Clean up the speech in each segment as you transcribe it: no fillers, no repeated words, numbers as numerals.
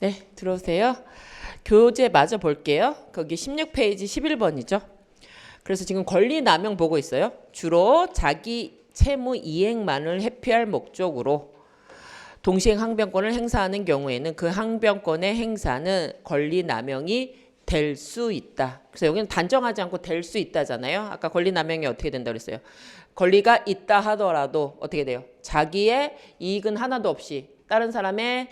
네, 들어오세요. 교재 마저 볼게요. 거기 16페이지 11번이죠. 그래서 지금 권리 남용 보고 있어요. 주로 자기 채무 이행만을 회피할 목적으로 동시행 항변권을 행사하는 경우에는 그 항변권의 행사는 권리 남용이 될 수 있다. 그래서 여기는 단정하지 않고 될 수 있다잖아요. 아까 권리 남용이 어떻게 된다고 그랬어요? 권리가 있다 하더라도 어떻게 돼요? 자기의 이익은 하나도 없이 다른 사람의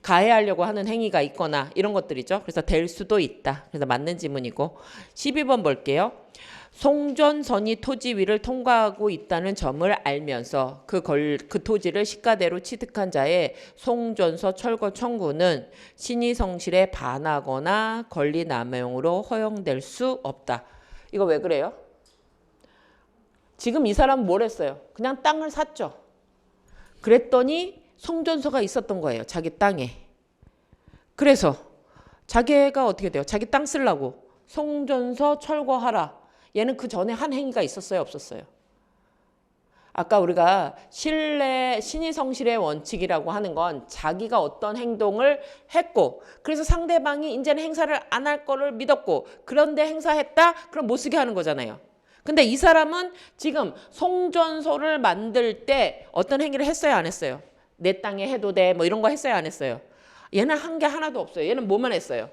가해하려고 하는 행위가 있거나 이런 것들이죠. 그래서 될 수도 있다. 그래서 맞는 지문이고 12번 볼게요. 송전선이 토지 위를 통과하고 있다는 점을 알면서 그 토지를 시가대로 취득한 자의 송전서 철거 청구는 신의성실에 반하거나 권리 남용으로 허용될 수 없다. 이거 왜 그래요? 지금 이 사람은 뭘 했어요? 그냥 땅을 샀죠. 그랬더니 송전서가 있었던 거예요. 자기 땅에. 그래서 자기가 어떻게 돼요? 자기 땅 쓰려고 송전서 철거하라. 얘는 그 전에 한 행위가 있었어요? 없었어요? 아까 우리가 신의성실의 원칙이라고 하는 건 자기가 어떤 행동을 했고 그래서 상대방이 이제는 행사를 안 할 거를 믿었고 그런데 행사했다? 그럼 못 쓰게 하는 거잖아요. 근데 이 사람은 지금 송전소를 만들 때 어떤 행위를 했어요? 안 했어요? 내 땅에 해도 돼 뭐 이런 거 했어요? 안 했어요? 얘는 한 게 하나도 없어요. 얘는 뭐만 했어요?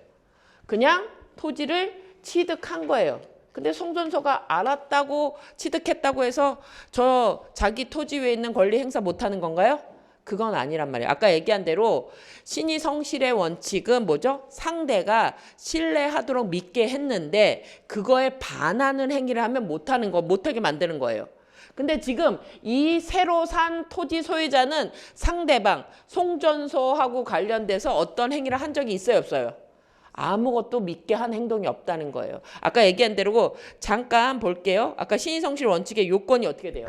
그냥 토지를 취득한 거예요. 근데 송전소가 알았다고 취득했다고 해서 저 자기 토지 위에 있는 권리 행사 못하는 건가요? 그건 아니란 말이에요. 아까 얘기한 대로 신의성실의 원칙은 뭐죠? 상대가 신뢰하도록 믿게 했는데 그거에 반하는 행위를 하면 못하는 거, 못하게 만드는 거예요. 근데 지금 이 새로 산 토지 소유자는 상대방 송전소하고 관련돼서 어떤 행위를 한 적이 있어요, 없어요? 아무것도 믿게 한 행동이 없다는 거예요. 아까 얘기한 대로 잠깐 볼게요. 아까 신의성실 원칙의 요건이 어떻게 돼요?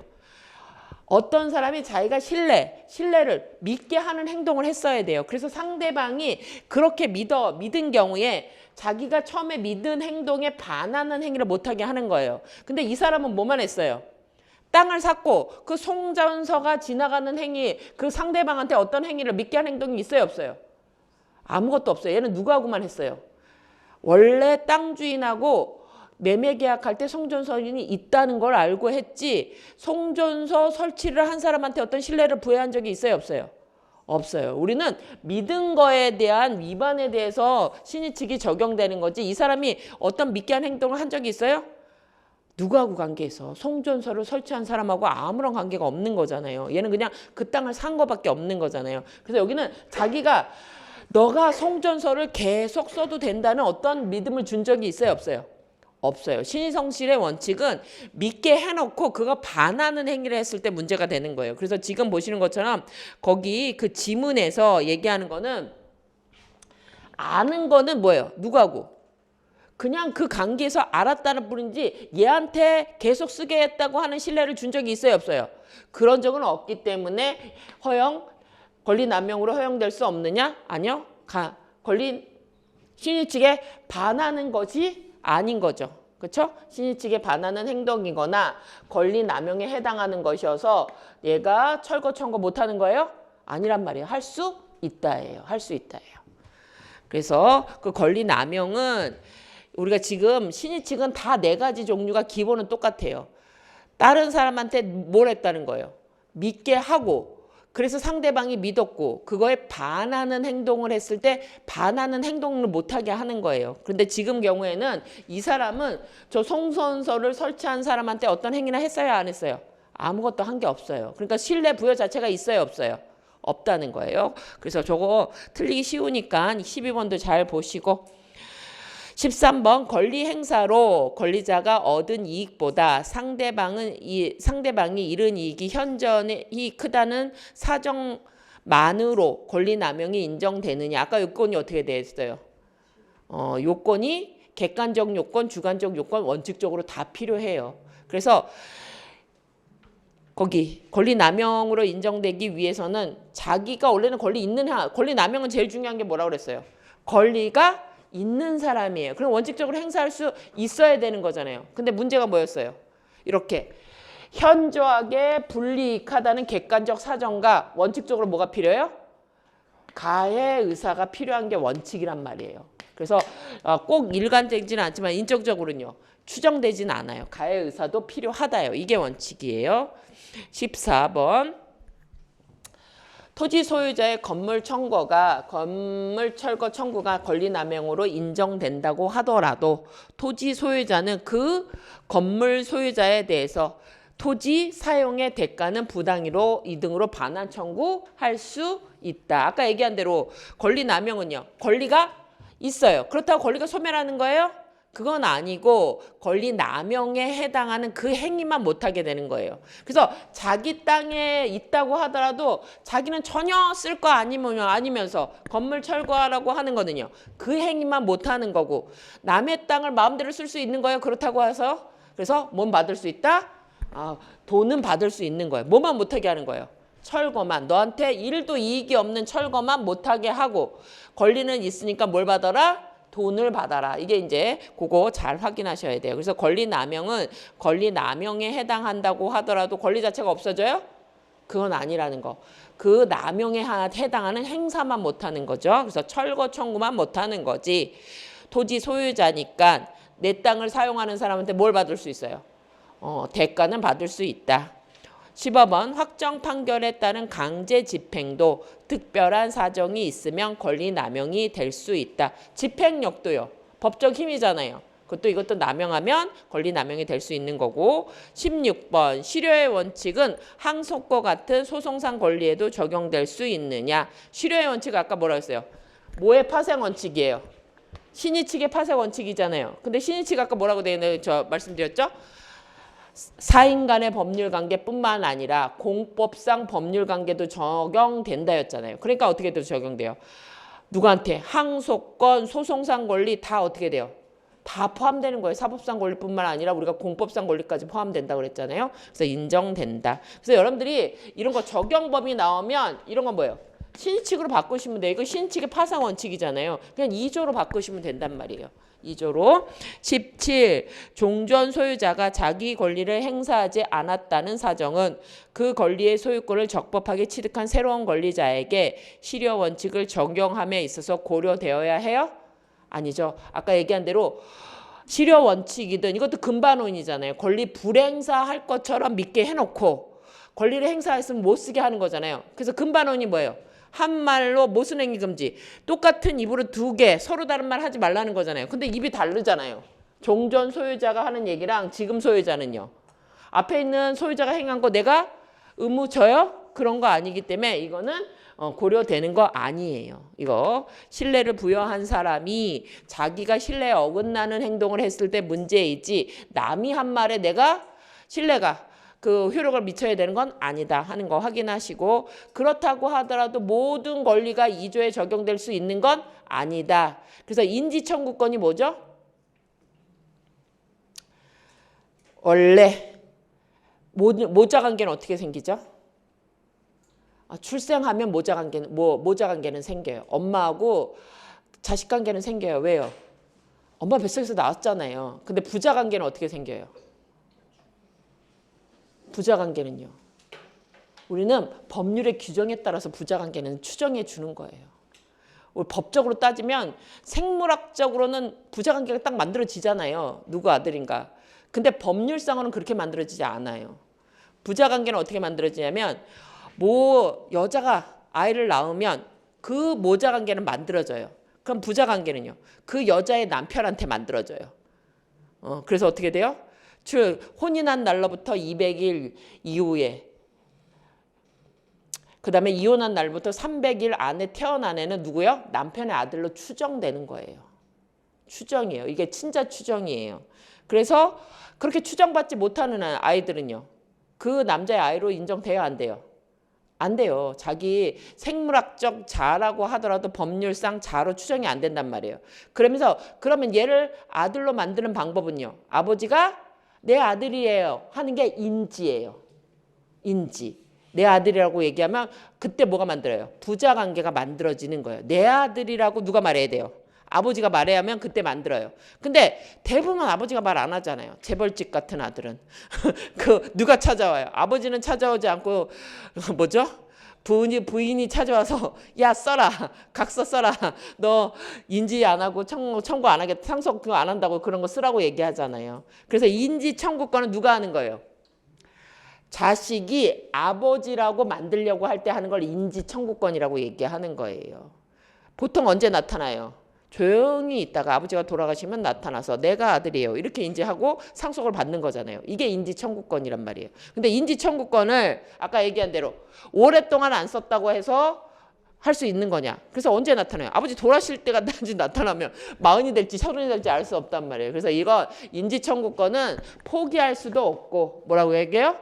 어떤 사람이 자기가 신뢰를 믿게 하는 행동을 했어야 돼요. 그래서 상대방이 그렇게 믿은 경우에 자기가 처음에 믿은 행동에 반하는 행위를 못하게 하는 거예요. 근데 이 사람은 뭐만 했어요? 땅을 샀고 그 송전서가 지나가는 행위, 그 상대방한테 어떤 행위를 믿게 하는 행동이 있어요, 없어요? 아무것도 없어요. 얘는 누구하고만 했어요? 원래 땅 주인하고 매매 계약할 때 송전서인이 있다는 걸 알고 했지 송전서 설치를 한 사람한테 어떤 신뢰를 부여한 적이 있어요, 없어요? 없어요. 우리는 믿은 거에 대한 위반에 대해서 신의 측이 적용되는 거지 이 사람이 어떤 믿게 한 행동을 한 적이 있어요? 누구하고 관계해서? 송전서를 설치한 사람하고 아무런 관계가 없는 거잖아요. 얘는 그냥 그 땅을 산 거밖에 없는 거잖아요. 그래서 여기는 자기가 너가 송전서를 계속 써도 된다는 어떤 믿음을 준 적이 있어요, 없어요? 없어요. 신의성실의 원칙은 믿게 해놓고 그거 반하는 행위를 했을 때 문제가 되는 거예요. 그래서 지금 보시는 것처럼 거기 그 지문에서 얘기하는 거는 아는 거는 뭐예요? 누구하고? 그냥 그 관계에서 알았다는 뿐이지 얘한테 계속 쓰게 했다고 하는 신뢰를 준 적이 있어요, 없어요? 그런 적은 없기 때문에 권리 남용으로 허용될 수 없느냐? 아니요. 신의 측에 반하는 것이 아닌 거죠. 그렇죠? 신의 측에 반하는 행동이거나 권리 남용에 해당하는 것이어서 얘가 철거 청구 못하는 거예요? 아니란 말이에요. 할 수 있다예요. 할 수 있다예요. 그래서 그 권리 남용은 우리가 지금 신의 측은 다 4가지 종류가 기본은 똑같아요. 다른 사람한테 뭘 했다는 거예요? 믿게 하고 그래서 상대방이 믿었고 그거에 반하는 행동을 했을 때 반하는 행동을 못하게 하는 거예요. 그런데 지금 경우에는 이 사람은 저 송전서를 설치한 사람한테 어떤 행위나 했어요? 안 했어요? 아무것도 한 게 없어요. 그러니까 신뢰 부여 자체가 있어요? 없어요? 없다는 거예요. 그래서 저거 틀리기 쉬우니까 12번도 잘 보시고 13번 권리 행사로 권리자가 얻은 이익보다 상대방이 잃은 이익이 현저히 크다는 사정만으로 권리 남용이 인정되느냐. 아까 요건이 어떻게 됐어요? 요건이 객관적 요건, 주관적 요건 원칙적으로 다 필요해요. 그래서 거기 권리 남용으로 인정되기 위해서는 자기가 원래는 권리 남용은 제일 중요한 게 뭐라고 그랬어요? 권리가 있는 사람이에요. 그럼 원칙적으로 행사할 수 있어야 되는 거잖아요. 근데 문제가 뭐였어요? 이렇게 현저하게 불이익하다는 객관적 사정과 원칙적으로 뭐가 필요해요? 가해 의사가 필요한 게 원칙이란 말이에요. 그래서 꼭 일관되지는 않지만 인적적으로는요. 추정되지는 않아요. 가해 의사도 필요하다요. 이게 원칙이에요. 14번. 토지 소유자의 건물 철거 청구가 권리남용으로 인정된다고 하더라도 토지 소유자는 그 건물 소유자에 대해서 토지 사용의 대가는 부당으로 이등으로 반환 청구할 수 있다. 아까 얘기한 대로 권리남용은요. 권리가 있어요. 그렇다고 권리가 소멸하는 거예요? 그건 아니고 권리남용에 해당하는 그 행위만 못하게 되는 거예요. 그래서 자기 땅에 있다고 하더라도 자기는 전혀 쓸 거 아니면서 건물 철거하라고 하는 거는요. 그 행위만 못하는 거고 남의 땅을 마음대로 쓸 수 있는 거예요. 그렇다고 해서 그래서 뭔 받을 수 있다? 돈은 받을 수 있는 거예요. 뭐만 못하게 하는 거예요? 철거만. 너한테 일도 이익이 없는 철거만 못하게 하고 권리는 있으니까 뭘 받아라? 돈을 받아라. 이게 이제 그거 잘 확인하셔야 돼요. 그래서 권리남용은 권리남용에 해당한다고 하더라도 권리 자체가 없어져요? 그건 아니라는 거. 그 남용에 해당하는 행사만 못하는 거죠. 그래서 철거 청구만 못하는 거지. 토지 소유자니까 내 땅을 사용하는 사람한테 뭘 받을 수 있어요? 대가는 받을 수 있다. 15번 확정 판결에 따른 강제 집행도 특별한 사정이 있으면 권리남용이 될 수 있다. 집행력도요. 법적 힘이잖아요. 이것도 남용하면 권리남용이 될 수 있는 거고. 16번 실효의 원칙은 항소과 같은 소송상 권리에도 적용될 수 있느냐. 실효의 원칙 아까 뭐라 했어요? 뭐의 파생 원칙이에요? 신의 측의 파생 원칙이잖아요. 근데 신의 측 아까 뭐라고 되어 있나요? 저 말씀드렸죠? 사인 간의 법률관계뿐만 아니라 공법상 법률관계도 적용된다였잖아요. 그러니까 어떻게 돼도 적용돼요. 누구한테? 항소권, 소송상 권리 다 어떻게 돼요? 다 포함되는 거예요. 사법상 권리뿐만 아니라 우리가 공법상 권리까지 포함된다고 그랬잖아요. 그래서 인정된다. 그래서 여러분들이 이런 거 적용법이 나오면 이런 건 뭐예요? 신의칙으로 바꾸시면 돼요. 이거 신의칙의 파상 원칙이잖아요. 그냥 2조로 바꾸시면 된단 말이에요. 2조로. 17. 종전 소유자가 자기 권리를 행사하지 않았다는 사정은 그 권리의 소유권을 적법하게 취득한 새로운 권리자에게 실효 원칙을 적용함에 있어서 고려되어야 해요? 아니죠. 아까 얘기한 대로 실효 원칙이든 이것도 금반원이잖아요. 권리 불행사할 것처럼 믿게 해놓고 권리를 행사했으면 못 쓰게 하는 거잖아요. 그래서 금반원이 뭐예요? 한 말로 모순 행위 금지. 똑같은 입으로 두 개 서로 다른 말 하지 말라는 거잖아요. 근데 입이 다르잖아요. 종전 소유자가 하는 얘기랑 지금 소유자는요. 앞에 있는 소유자가 행한 거 내가 의무 져요? 그런 거 아니기 때문에 이거는 고려되는 거 아니에요. 이거 신뢰를 부여한 사람이 자기가 신뢰에 어긋나는 행동을 했을 때 문제이지 남이 한 말에 내가 신뢰가 그 효력을 미쳐야 되는 건 아니다 하는 거 확인하시고 그렇다고 하더라도 모든 권리가 2조에 적용될 수 있는 건 아니다. 그래서 인지청구권이 뭐죠? 원래 모자관계는 어떻게 생기죠? 출생하면 모자관계는 생겨요. 엄마하고 자식관계는 생겨요. 왜요? 엄마 뱃속에서 나왔잖아요. 근데 부자관계는 어떻게 생겨요? 부자관계는요. 우리는 법률의 규정에 따라서 부자관계는 추정해 주는 거예요. 우리 법적으로 따지면 생물학적으로는 부자관계가 딱 만들어지잖아요. 누구 아들인가. 근데 법률상으로는 그렇게 만들어지지 않아요. 부자관계는 어떻게 만들어지냐면 여자가 아이를 낳으면 그 모자관계는 만들어져요. 그럼 부자관계는요. 그 여자의 남편한테 만들어져요. 그래서 어떻게 돼요? 혼인한 날로부터 200일 이후에 그 다음에 이혼한 날부터 300일 안에 태어난 애는 누구요? 남편의 아들로 추정되는 거예요. 추정이에요. 이게 친자 추정이에요. 그래서 그렇게 추정받지 못하는 아이들은요. 그 남자의 아이로 인정돼야 안 돼요? 안 돼요. 자기 생물학적 자라고 하더라도 법률상 자로 추정이 안 된단 말이에요. 그러면 얘를 아들로 만드는 방법은요. 아버지가 내 아들이에요 하는 게 인지예요. 인지. 내 아들이라고 얘기하면 그때 뭐가 만들어요? 부자관계가 만들어지는 거예요. 내 아들이라고 누가 말해야 돼요? 아버지가 말해야 하면 그때 만들어요. 근데 대부분 아버지가 말 안 하잖아요. 재벌집 같은 아들은. 누가 찾아와요? 아버지는 찾아오지 않고 뭐죠? 부인이 찾아와서 야 써라 각서 써라 너 인지 안 하고 청구 안 하겠다 상속 그거 안 한다고 그런 거 쓰라고 얘기하잖아요. 그래서 인지 청구권은 누가 하는 거예요? 자식이 아버지라고 만들려고 할 때 하는 걸 인지 청구권이라고 얘기하는 거예요. 보통 언제 나타나요? 조용히 있다가 아버지가 돌아가시면 나타나서 내가 아들이에요 이렇게 인지하고 상속을 받는 거잖아요. 이게 인지 청구권이란 말이에요. 근데 인지 청구권을 아까 얘기한 대로 오랫동안 안 썼다고 해서 할 수 있는 거냐? 그래서 언제 나타나요? 아버지 돌아가실 때가 나타나면 40이 될지 30이 될지 알 수 없단 말이에요. 그래서 이거 인지 청구권은 포기할 수도 없고 뭐라고 얘기해요?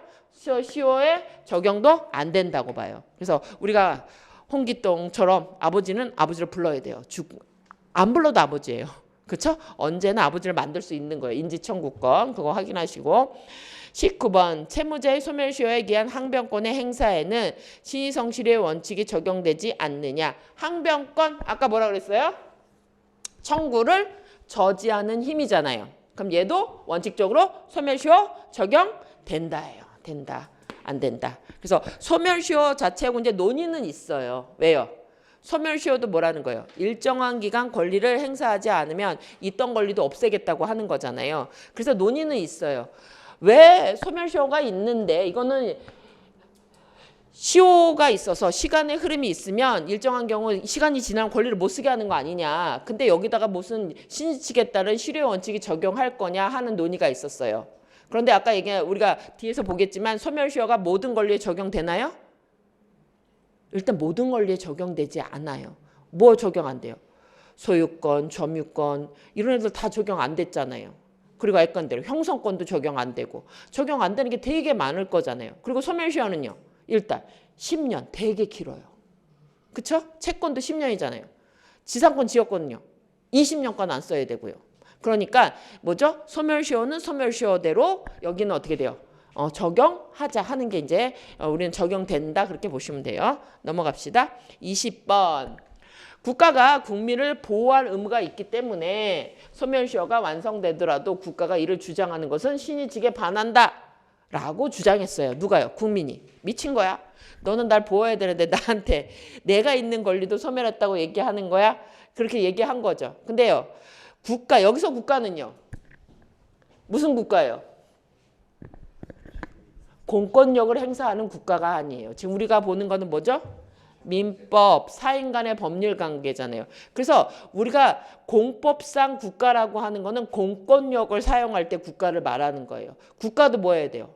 시효에 적용도 안 된다고 봐요. 그래서 우리가 홍기똥처럼 아버지는 아버지를 불러야 돼요. 안 불러도 아버지예요. 그렇죠? 언제나 아버지를 만들 수 있는 거예요. 인지청구권 그거 확인하시고 19번 채무자의 소멸시효에 기한 항변권의 행사에는 신의성실의 원칙이 적용되지 않느냐. 항변권 아까 뭐라 그랬어요? 청구를 저지하는 힘이잖아요. 그럼 얘도 원칙적으로 소멸시효 적용된다예요. 된다. 안 된다. 그래서 소멸시효 자체하고 이제 논의는 있어요. 왜요? 소멸시효도 뭐라는 거예요? 일정한 기간 권리를 행사하지 않으면 있던 권리도 없애겠다고 하는 거잖아요. 그래서 논의는 있어요. 왜 소멸시효가 있는데 이거는 시효가 있어서 시간의 흐름이 있으면 일정한 경우 시간이 지나면 권리를 못 쓰게 하는 거 아니냐. 근데 여기다가 무슨 신의칙에 따른 실효 원칙이 적용할 거냐 하는 논의가 있었어요. 그런데 아까 우리가 뒤에서 보겠지만 소멸시효가 모든 권리에 적용되나요? 일단 모든 권리에 적용되지 않아요. 뭐 적용 안 돼요? 소유권, 점유권 이런 애들 다 적용 안 됐잖아요. 그리고 애건대로 형성권도 적용 안 되고 적용 안 되는 게 되게 많을 거잖아요. 그리고 소멸시효는요. 일단 10년 되게 길어요. 그쵸? 채권도 10년이잖아요. 지상권, 지역권은요. 20년간 안 써야 되고요. 그러니까 뭐죠? 소멸시효는 소멸시효대로 여기는 어떻게 돼요? 적용하자 하는 게 이제 우리는 적용된다 그렇게 보시면 돼요. 넘어갑시다. 20번. 국가가 국민을 보호할 의무가 있기 때문에 소멸시효가 완성되더라도 국가가 이를 주장하는 것은 신의칙에 반한다 라고 주장했어요. 누가요? 국민이. 미친 거야? 너는 날 보호해야 되는데 나한테 내가 있는 권리도 소멸했다고 얘기하는 거야? 그렇게 얘기한 거죠. 근데요. 여기서 국가는요. 무슨 국가예요? 공권력을 행사하는 국가가 아니에요. 지금 우리가 보는 거는 뭐죠? 민법, 사인 간의 법률 관계잖아요. 그래서 우리가 공법상 국가라고 하는 거는 공권력을 사용할 때 국가를 말하는 거예요. 국가도 뭐 해야 돼요?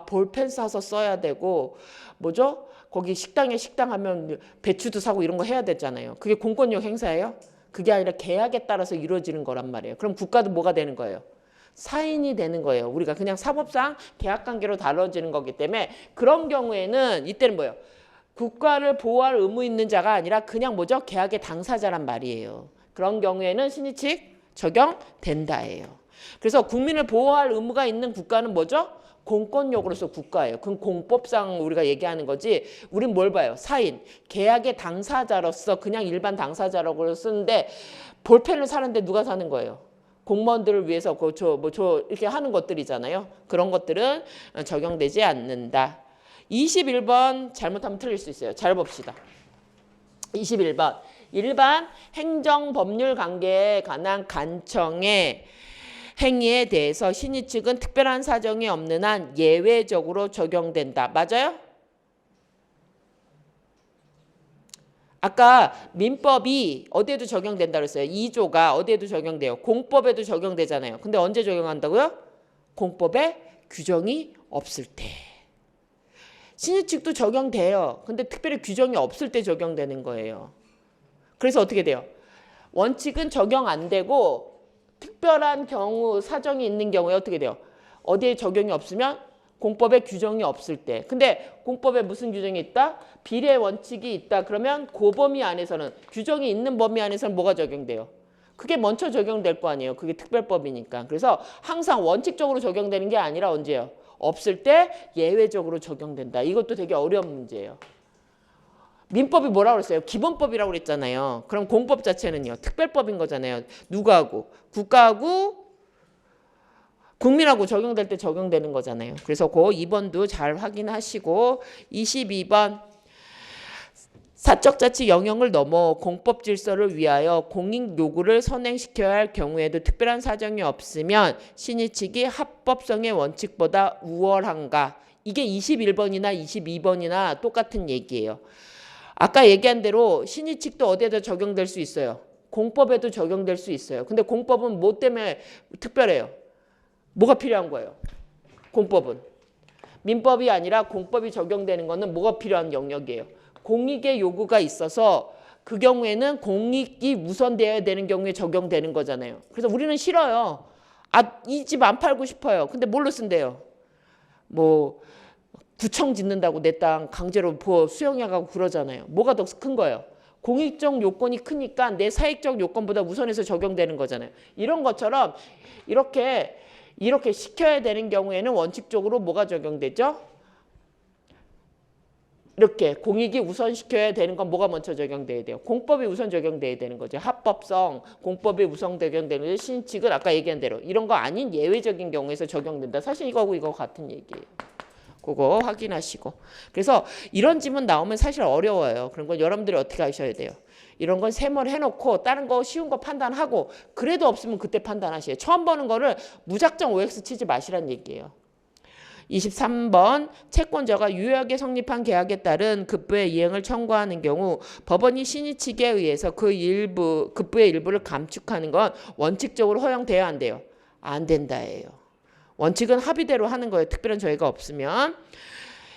볼펜 사서 써야 되고 뭐죠? 거기 식당 하면 배추도 사고 이런 거 해야 되잖아요. 그게 공권력 행사예요? 그게 아니라 계약에 따라서 이루어지는 거란 말이에요. 그럼 국가도 뭐가 되는 거예요? 사인이 되는 거예요. 우리가 그냥 사법상 계약관계로 다뤄지는 거기 때문에 그런 경우에는 이때는 뭐예요? 국가를 보호할 의무 있는 자가 아니라 그냥 뭐죠? 계약의 당사자란 말이에요. 그런 경우에는 신의칙 적용된다예요. 그래서 국민을 보호할 의무가 있는 국가는 뭐죠? 공권력으로서 국가예요. 그건 공법상 우리가 얘기하는 거지. 우린 뭘 봐요? 사인, 계약의 당사자로서 그냥 일반 당사자라고 쓰는데 볼펜을 사는데 누가 사는 거예요? 공무원들을 위해서 이렇게 하는 것들이잖아요. 그런 것들은 적용되지 않는다. 21번 잘못하면 틀릴 수 있어요. 잘 봅시다. 21번 일반 행정법률 관계에 관한 간청의 행위에 대해서 신의 측은 특별한 사정이 없는 한 예외적으로 적용된다. 맞아요? 아까 민법이 어디에도 적용된다 그랬어요. 2조가 어디에도 적용돼요. 공법에도 적용되잖아요. 근데 언제 적용한다고요? 공법에 규정이 없을 때. 신의칙도 적용돼요. 근데 특별히 규정이 없을 때 적용되는 거예요. 그래서 어떻게 돼요? 원칙은 적용 안 되고 특별한 경우, 사정이 있는 경우에 어떻게 돼요? 어디에 적용이 없으면 공법에 규정이 없을 때. 근데 공법에 무슨 규정이 있다? 비례 원칙이 있다. 그러면 그 범위 안에서는 규정이 있는 범위 안에서는 뭐가 적용돼요? 그게 먼저 적용될 거 아니에요. 그게 특별법이니까. 그래서 항상 원칙적으로 적용되는 게 아니라 언제요? 없을 때 예외적으로 적용된다. 이것도 되게 어려운 문제예요. 민법이 뭐라고 그랬어요? 기본법이라고 그랬잖아요. 그럼 공법 자체는요. 특별법인 거잖아요. 누구하고? 국가하고 국민하고 적용될 때 적용되는 거잖아요. 그래서 그 2번도 잘 확인하시고 22번 사적 자치 영역을 넘어 공법 질서를 위하여 공익 요구를 선행시켜야 할 경우에도 특별한 사정이 없으면 신의 측이 합법성의 원칙보다 우월한가? 이게 21번이나 22번이나 똑같은 얘기예요. 아까 얘기한 대로 신의 측도 어디에다 적용될 수 있어요. 공법에도 적용될 수 있어요. 근데 공법은 뭐 때문에 특별해요? 뭐가 필요한 거예요? 공법은. 민법이 아니라 공법이 적용되는 거는 뭐가 필요한 영역이에요? 공익의 요구가 있어서 그 경우에는 공익이 우선되어야 되는 경우에 적용되는 거잖아요. 그래서 우리는 싫어요. 이 집 안 팔고 싶어요. 근데 뭘로 쓴대요? 뭐 구청 짓는다고 내 땅 강제로 수용해 가고 그러잖아요. 뭐가 더 큰 거예요? 공익적 요건이 크니까 내 사익적 요건보다 우선해서 적용되는 거잖아요. 이런 것처럼 이렇게 시켜야 되는 경우에는 원칙적으로 뭐가 적용되죠? 이렇게 공익이 우선시켜야 되는 건 뭐가 먼저 적용돼야 돼요? 공법이 우선 적용돼야 되는 거죠. 합법성, 공법이 우선 적용되는 거죠. 신칙은 아까 얘기한 대로 이런 거 아닌 예외적인 경우에서 적용된다. 사실 이거하고 이거 같은 얘기예요. 그거 확인하시고. 그래서 이런 지문 나오면 사실 어려워요. 그런 건 여러분들이 어떻게 하셔야 돼요? 이런 건 세모를 해놓고 다른 거 쉬운 거 판단하고 그래도 없으면 그때 판단하셔요. 처음 보는 거를 무작정 OX 치지 마시란 얘기예요. 23번 채권자가 유효하게 성립한 계약에 따른 급부의 이행을 청구하는 경우 법원이 신의 측에 의해서 급부의 일부를 감축하는 건 원칙적으로 허용돼야 안 돼요. 안 된다예요. 원칙은 합의대로 하는 거예요. 특별한 저희가 없으면.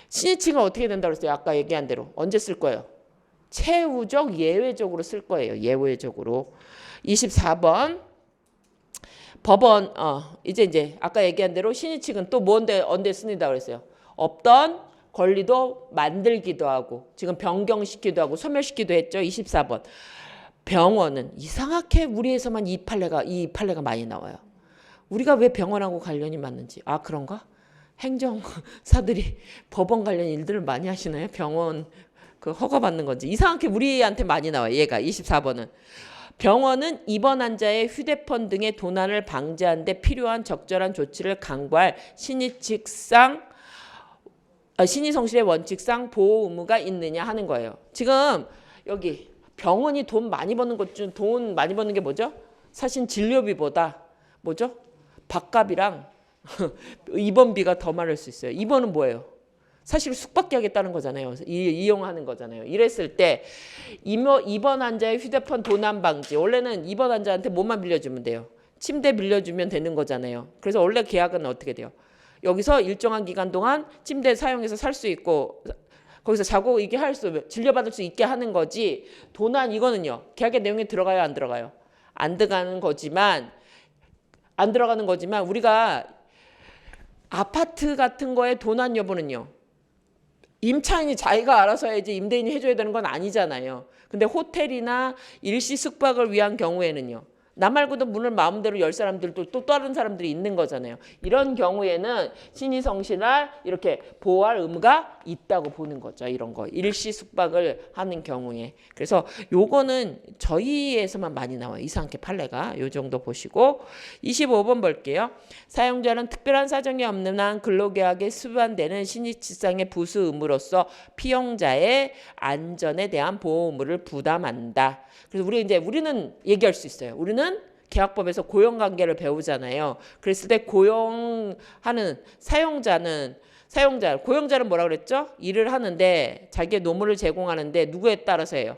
신의 측은 어떻게 된다고 그랬어요? 아까 얘기한 대로. 언제 쓸 거예요? 최후적 예외적으로 쓸 거예요. 예외적으로. 24번 법원 이제 아까 얘기한 대로 신의 측은 또 뭔데 언제 쓰는다 그랬어요. 없던 권리도 만들기도 하고 지금 변경시키기도 하고 소멸시키기도 했죠. 24번 병원은 이상하게 우리에서만 이 판례가 많이 나와요. 우리가 왜 병원하고 관련이 많은지. 그런가? 행정사들이 법원 관련 일들을 많이 하시나요? 병원 그 허가받는 건지. 이상하게 우리한테 많이 나와요. 얘가 24번은. 병원은 입원 환자의 휴대폰 등의 도난을 방지하는 데 필요한 적절한 조치를 강구할 신의성실의 원칙상 보호 의무가 있느냐 하는 거예요. 지금 여기 병원이 돈 많이 버는 게 뭐죠? 사실 진료비보다 뭐죠? 밥값이랑 입원비가 더 많을 수 있어요. 입원은 뭐예요? 사실 숙박계 하겠다는 거잖아요. 이용하는 거잖아요. 이랬을 때 입원 환자의 휴대폰 도난 방지. 원래는 입원 환자한테 뭐만 빌려주면 돼요? 침대 빌려주면 되는 거잖아요. 그래서 원래 계약은 어떻게 돼요? 여기서 일정한 기간 동안 침대 사용해서 살 수 있고 거기서 자고 이게 진료받을 수 있게 하는 거지. 도난 이거는요. 계약의 내용에 들어가요? 안 들어가요? 안 들어가는 거지만 우리가 아파트 같은 거에 도난 여부는요. 임차인이 자기가 알아서 해야지 임대인이 해줘야 되는 건 아니잖아요. 근데 호텔이나 일시 숙박을 위한 경우에는요. 나 말고도 문을 마음대로 열 사람들도 또 다른 사람들이 있는 거잖아요. 이런 경우에는 신의성실을 이렇게 보호할 의무가 있다고 보는 거죠. 이런 거. 일시 숙박을 하는 경우에. 그래서 요거는 저희에서만 많이 나와요. 이상하게 판례가. 요 정도 보시고 25번 볼게요. 사용자는 특별한 사정이 없는 한 근로계약에 수반되는 신의치상의 부수 의무로서 피용자의 안전에 대한 보호 의무를 부담한다. 그래서 우리는 얘기할 수 있어요. 우리는 계약법에서 고용관계를 배우잖아요. 그랬을 때 고용하는 고용자는 뭐라 그랬죠? 일을 하는데 자기의 노무를 제공하는데 누구에 따라서 해요?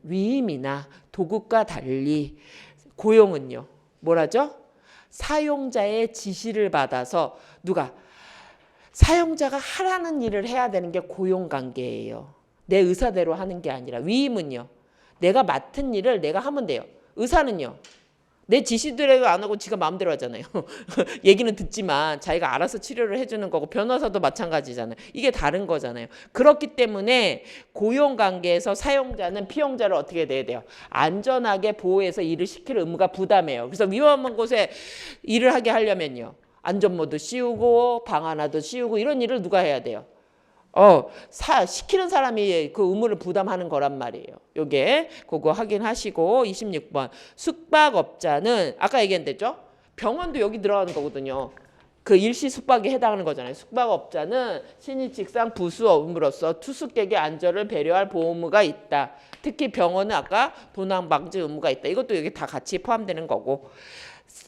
위임이나 도급과 달리 고용은요. 뭐라죠? 사용자의 지시를 받아서 사용자가 하라는 일을 해야 되는 게 고용관계예요. 내 의사대로 하는 게 아니라. 위임은요. 내가 맡은 일을 내가 하면 돼요. 의사는요. 내 지시대로 안 하고 지가 마음대로 하잖아요. 얘기는 듣지만 자기가 알아서 치료를 해주는 거고 변호사도 마찬가지잖아요. 이게 다른 거잖아요. 그렇기 때문에 고용관계에서 사용자는 피용자를 어떻게 해야 돼요? 안전하게 보호해서 일을 시킬 의무가 부담해요. 그래서 위험한 곳에 일을 하게 하려면요. 안전모도 씌우고 방 하나도 씌우고 이런 일을 누가 해야 돼요? 시키는 사람이 그 의무를 부담하는 거란 말이에요. 요게 그거 확인하시고 26번 숙박업자는 아까 얘기했댔죠? 병원도 여기 들어가는 거거든요. 그 일시 숙박에 해당하는 거잖아요. 숙박업자는 신입직상 부수 업무로서 투숙객의 안전을 배려할 보험 의무가 있다. 특히 병원은 아까 도난 방지 의무가 있다. 이것도 여기 다 같이 포함되는 거고.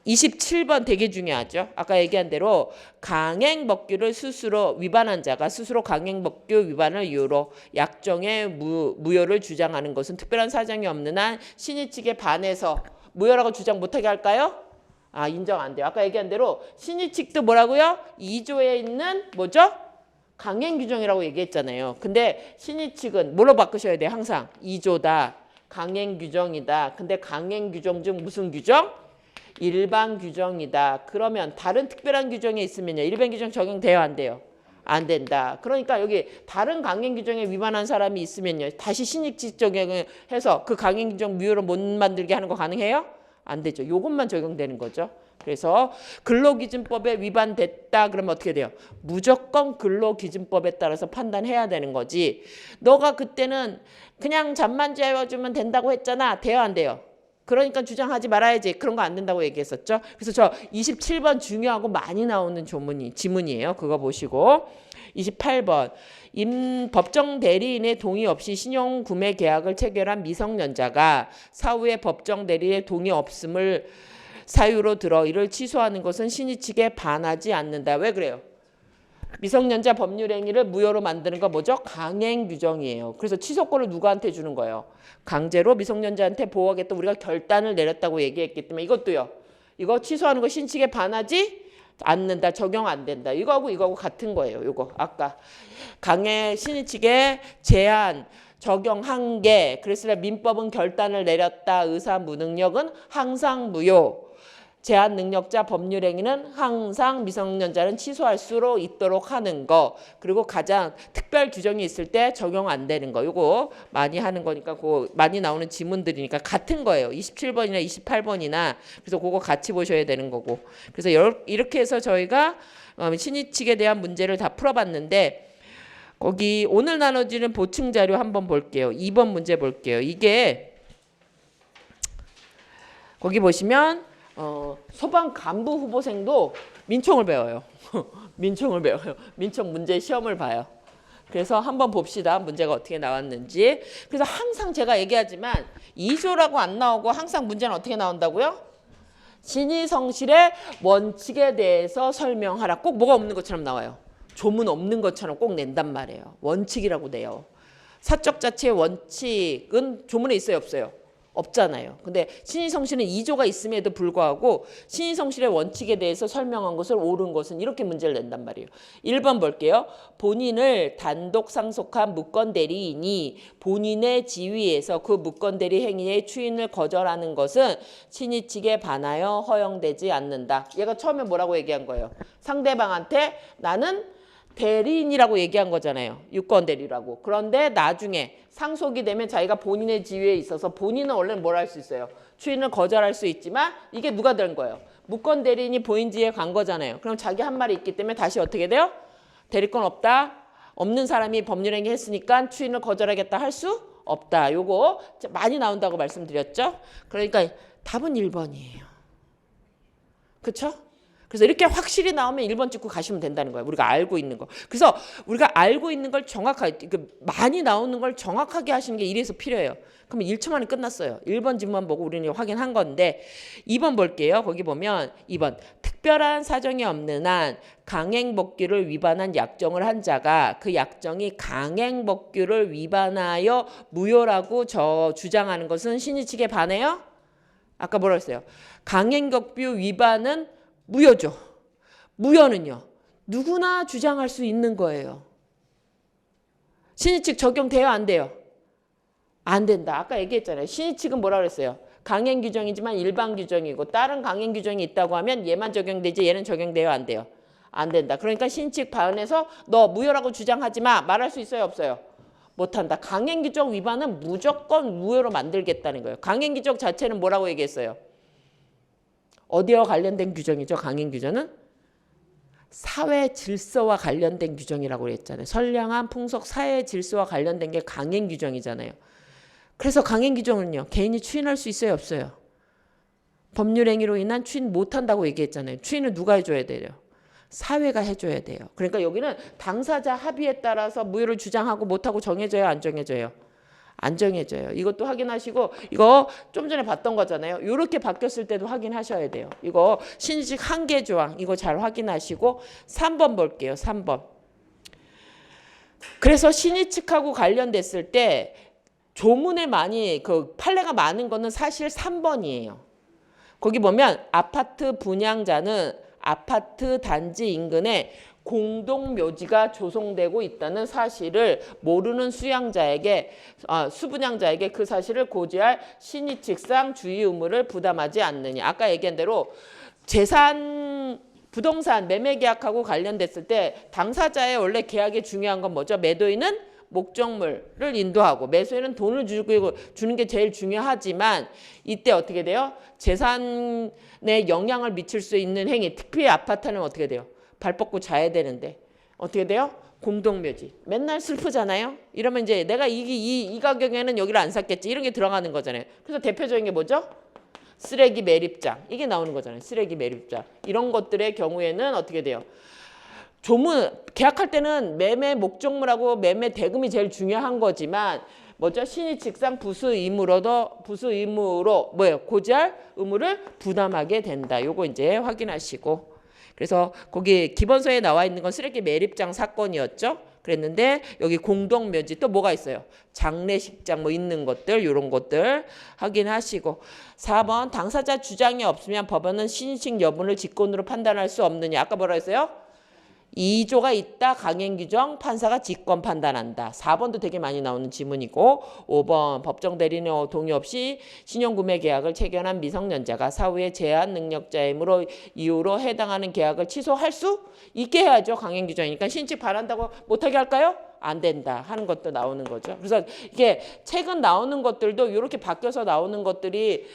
27번 되게 중요하죠. 아까 얘기한 대로 강행법규를 스스로 위반한 자가 스스로 강행법규 위반을 이유로 약정의 무효를 주장하는 것은 특별한 사정이 없는 한 신의 측에 반해서 무효라고 주장 못하게 할까요? 인정 안 돼요. 아까 얘기한 대로 신의 측도 뭐라고요? 2조에 있는 뭐죠? 강행 규정이라고 얘기했잖아요. 근데 신의 측은 뭘로 바꾸셔야 돼요? 항상 2조다. 강행 규정이다. 근데 강행 규정 중 무슨 규정? 일반 규정이다. 그러면 다른 특별한 규정이 있으면요. 일반 규정 적용돼요? 안 돼요? 안 된다. 그러니까 여기 다른 강행 규정에 위반한 사람이 있으면요. 다시 신입직 적용을 해서 그 강행 규정 무효로 못 만들게 하는 거 가능해요? 안 되죠. 요것만 적용되는 거죠. 그래서 근로기준법에 위반됐다 그러면 어떻게 돼요? 무조건 근로기준법에 따라서 판단해야 되는 거지. 너가 그때는 그냥 잠만 재워주면 된다고 했잖아. 돼요? 안 돼요? 그러니까 주장하지 말아야지. 그런 거 안 된다고 얘기했었죠. 그래서 저 27번 중요하고 많이 나오는 지문이에요. 그거 보시고 28번 법정 대리인의 동의 없이 신용구매 계약을 체결한 미성년자가 사후에 법정 대리인의 동의 없음을 사유로 들어 이를 취소하는 것은 신의 측에 반하지 않는다. 왜 그래요? 미성년자 법률행위를 무효로 만드는 거 뭐죠? 강행 규정이에요. 그래서 취소권을 누구한테 주는 거예요? 강제로 미성년자한테 보호하겠다. 우리가 결단을 내렸다고 얘기했기 때문에 이것도요. 이거 취소하는 거 신측에 반하지 않는다. 적용 안 된다. 이거하고 같은 거예요. 이거 아까 강행 신의 측에 제한 적용한 게 그래서 민법은 결단을 내렸다. 의사 무능력은 항상 무효. 제한 능력자 법률행위는 항상 미성년자는 취소할 수 있도록 하는 거. 그리고 가장 특별 규정이 있을 때 적용 안 되는 거. 이거 많이 하는 거니까 그 많이 나오는 지문들이니까 같은 거예요. 27번이나 28번이나. 그래서 그거 같이 보셔야 되는 거고. 그래서 이렇게 해서 저희가 신의칙에 대한 문제를 다 풀어봤는데 거기 오늘 나눠지는 보충 자료 한번 볼게요. 2번 문제 볼게요. 이게 거기 보시면 소방 간부 후보생도 민총을 배워요. 민총을 배워요. 민총 문제 시험을 봐요. 그래서 한번 봅시다. 문제가 어떻게 나왔는지. 그래서 항상 제가 얘기하지만 2조라고 안 나오고 항상 문제는 어떻게 나온다고요? 신의성실의 원칙에 대해서 설명하라. 꼭 뭐가 없는 것처럼 나와요. 조문 없는 것처럼 꼭 낸단 말이에요. 원칙이라고 돼요. 사적 자체의 원칙은 조문에 있어요? 없어요? 없잖아요. 근데 신의성실은 2조가 있음에도 불구하고 신의성실의 원칙에 대해서 설명한 것을 옳은 것은 이렇게 문제를 낸단 말이에요. 1번 볼게요. 본인을 단독 상속한 무건대리인이 본인의 지위에서 그 무건대리 행위의 추인을 거절하는 것은 신의 측에 반하여 허용되지 않는다. 얘가 처음에 뭐라고 얘기한 거예요? 상대방한테 나는 대리인이라고 얘기한 거잖아요. 유권대리라고. 그런데 나중에 상속이 되면 자기가 본인의 지위에 있어서 본인은 원래는 뭘 할 수 있어요? 추인을 거절할 수 있지만 이게 누가 된 거예요? 무권대리인이 본인 지위에 간 거잖아요. 그럼 자기 한 말이 있기 때문에 다시 어떻게 돼요? 대리권 없다. 없는 사람이 법률행위 했으니까 추인을 거절하겠다 할 수 없다. 요거 많이 나온다고 말씀드렸죠? 그러니까 답은 1번이에요. 그쵸? 그래서 이렇게 확실히 나오면 1번 찍고 가시면 된다는 거예요. 우리가 알고 있는 거. 그래서 우리가 알고 있는 걸 정확하게 많이 나오는 걸 정확하게 하시는 게 이래서 필요해요. 그러면 1초 만에 끝났어요. 1번 지문만 보고 우리는 확인한 건데 2번 볼게요. 거기 보면 2번 특별한 사정이 없는 한 강행법규를 위반한 약정을 한 자가 그 약정이 강행법규를 위반하여 무효라고 주장하는 것은 신의 측에 반해요? 아까 뭐라고 했어요? 강행법규 위반은 무효죠. 무효는요. 누구나 주장할 수 있는 거예요. 신의 측 적용돼요? 안 돼요? 안 된다. 아까 얘기했잖아요. 신의 측은 뭐라 그랬어요? 강행 규정이지만 일반 규정이고 다른 강행 규정이 있다고 하면 얘만 적용되지 얘는 적용돼요? 안 돼요? 안 된다. 그러니까 신의 측 반해서 너 무효라고 주장하지 마. 말할 수 있어요? 없어요? 못한다. 강행 규정 위반은 무조건 무효로 만들겠다는 거예요. 강행 규정 자체는 뭐라고 얘기했어요? 어디와 관련된 규정이죠? 강행 규정은 사회 질서와 관련된 규정이라고 했잖아요. 선량한 풍속 사회 질서와 관련된 게 강행 규정이잖아요. 그래서 강행 규정은요. 개인이 추인할 수 있어요? 없어요? 법률행위로 인한 추인 못한다고 얘기했잖아요. 추인을 누가 해줘야 돼요? 사회가 해줘야 돼요. 그러니까 여기는 당사자 합의에 따라서 무효를 주장하고 못하고 정해져요, 안 정해져요? 안 정해져요. 이것도 확인하시고, 이거 좀 전에 봤던 거잖아요. 이렇게 바뀌었을 때도 확인하셔야 돼요. 이거 신의칙 한계 조항 이거 잘 확인하시고 3번 볼게요. 3번. 그래서 신의칙하고 관련됐을 때 조문에 많이 그 판례가 많은 거는 사실 3번이에요. 거기 보면 아파트 분양자는 아파트 단지 인근에 공동묘지가 조성되고 있다는 사실을 모르는 수분양자에게 그 사실을 고지할 신의칙상 주의 의무를 부담하지 않느냐. 아까 얘기한 대로 부동산 매매 계약하고 관련됐을 때 당사자의 원래 계약에 중요한 건 뭐죠? 매도인은 목적물을 인도하고 매수인은 돈을 주는 게 제일 중요하지만 이때 어떻게 돼요? 재산에 영향을 미칠 수 있는 행위, 특히 아파트는 어떻게 돼요? 발 뻗고 자야 되는데 어떻게 돼요? 공동묘지. 맨날 슬프잖아요. 이러면 이제 내가 이 가격에는 여기를 안 샀겠지. 이런 게 들어가는 거잖아요. 그래서 대표적인 게 뭐죠? 쓰레기 매립장. 이게 나오는 거잖아요. 쓰레기 매립장. 이런 것들의 경우에는 어떻게 돼요? 조문 계약할 때는 매매 목적물하고 매매 대금이 제일 중요한 거지만 뭐죠? 신의칙상 부수 의무로 뭐예요? 고지할 의무를 부담하게 된다. 요거 이제 확인하시고. 그래서 거기 기본서에 나와 있는 건 쓰레기 매립장 사건이었죠. 그랬는데 여기 공동묘지 또 뭐가 있어요? 장례식장 뭐 있는 것들 이런 것들 확인하시고 4번 당사자 주장이 없으면 법원은 신의칙 여부를 직권으로 판단할 수 없느냐. 아까 뭐라 했어요? 2조가 있다. 강행규정 판사가 직권 판단한다. 4번도 되게 많이 나오는 지문이고 5번 법정 대리인의 동의 없이 신용구매 계약을 체결한 미성년자가 사후에 제한 능력자이므로 이유로 해당하는 계약을 취소할 수 있게 해야죠. 강행규정이니까 신의칙 바란다고 못하게 할까요? 안 된다 하는 것도 나오는 거죠. 그래서 이게 최근 나오는 것들도 이렇게 바뀌어서 나오는 것들이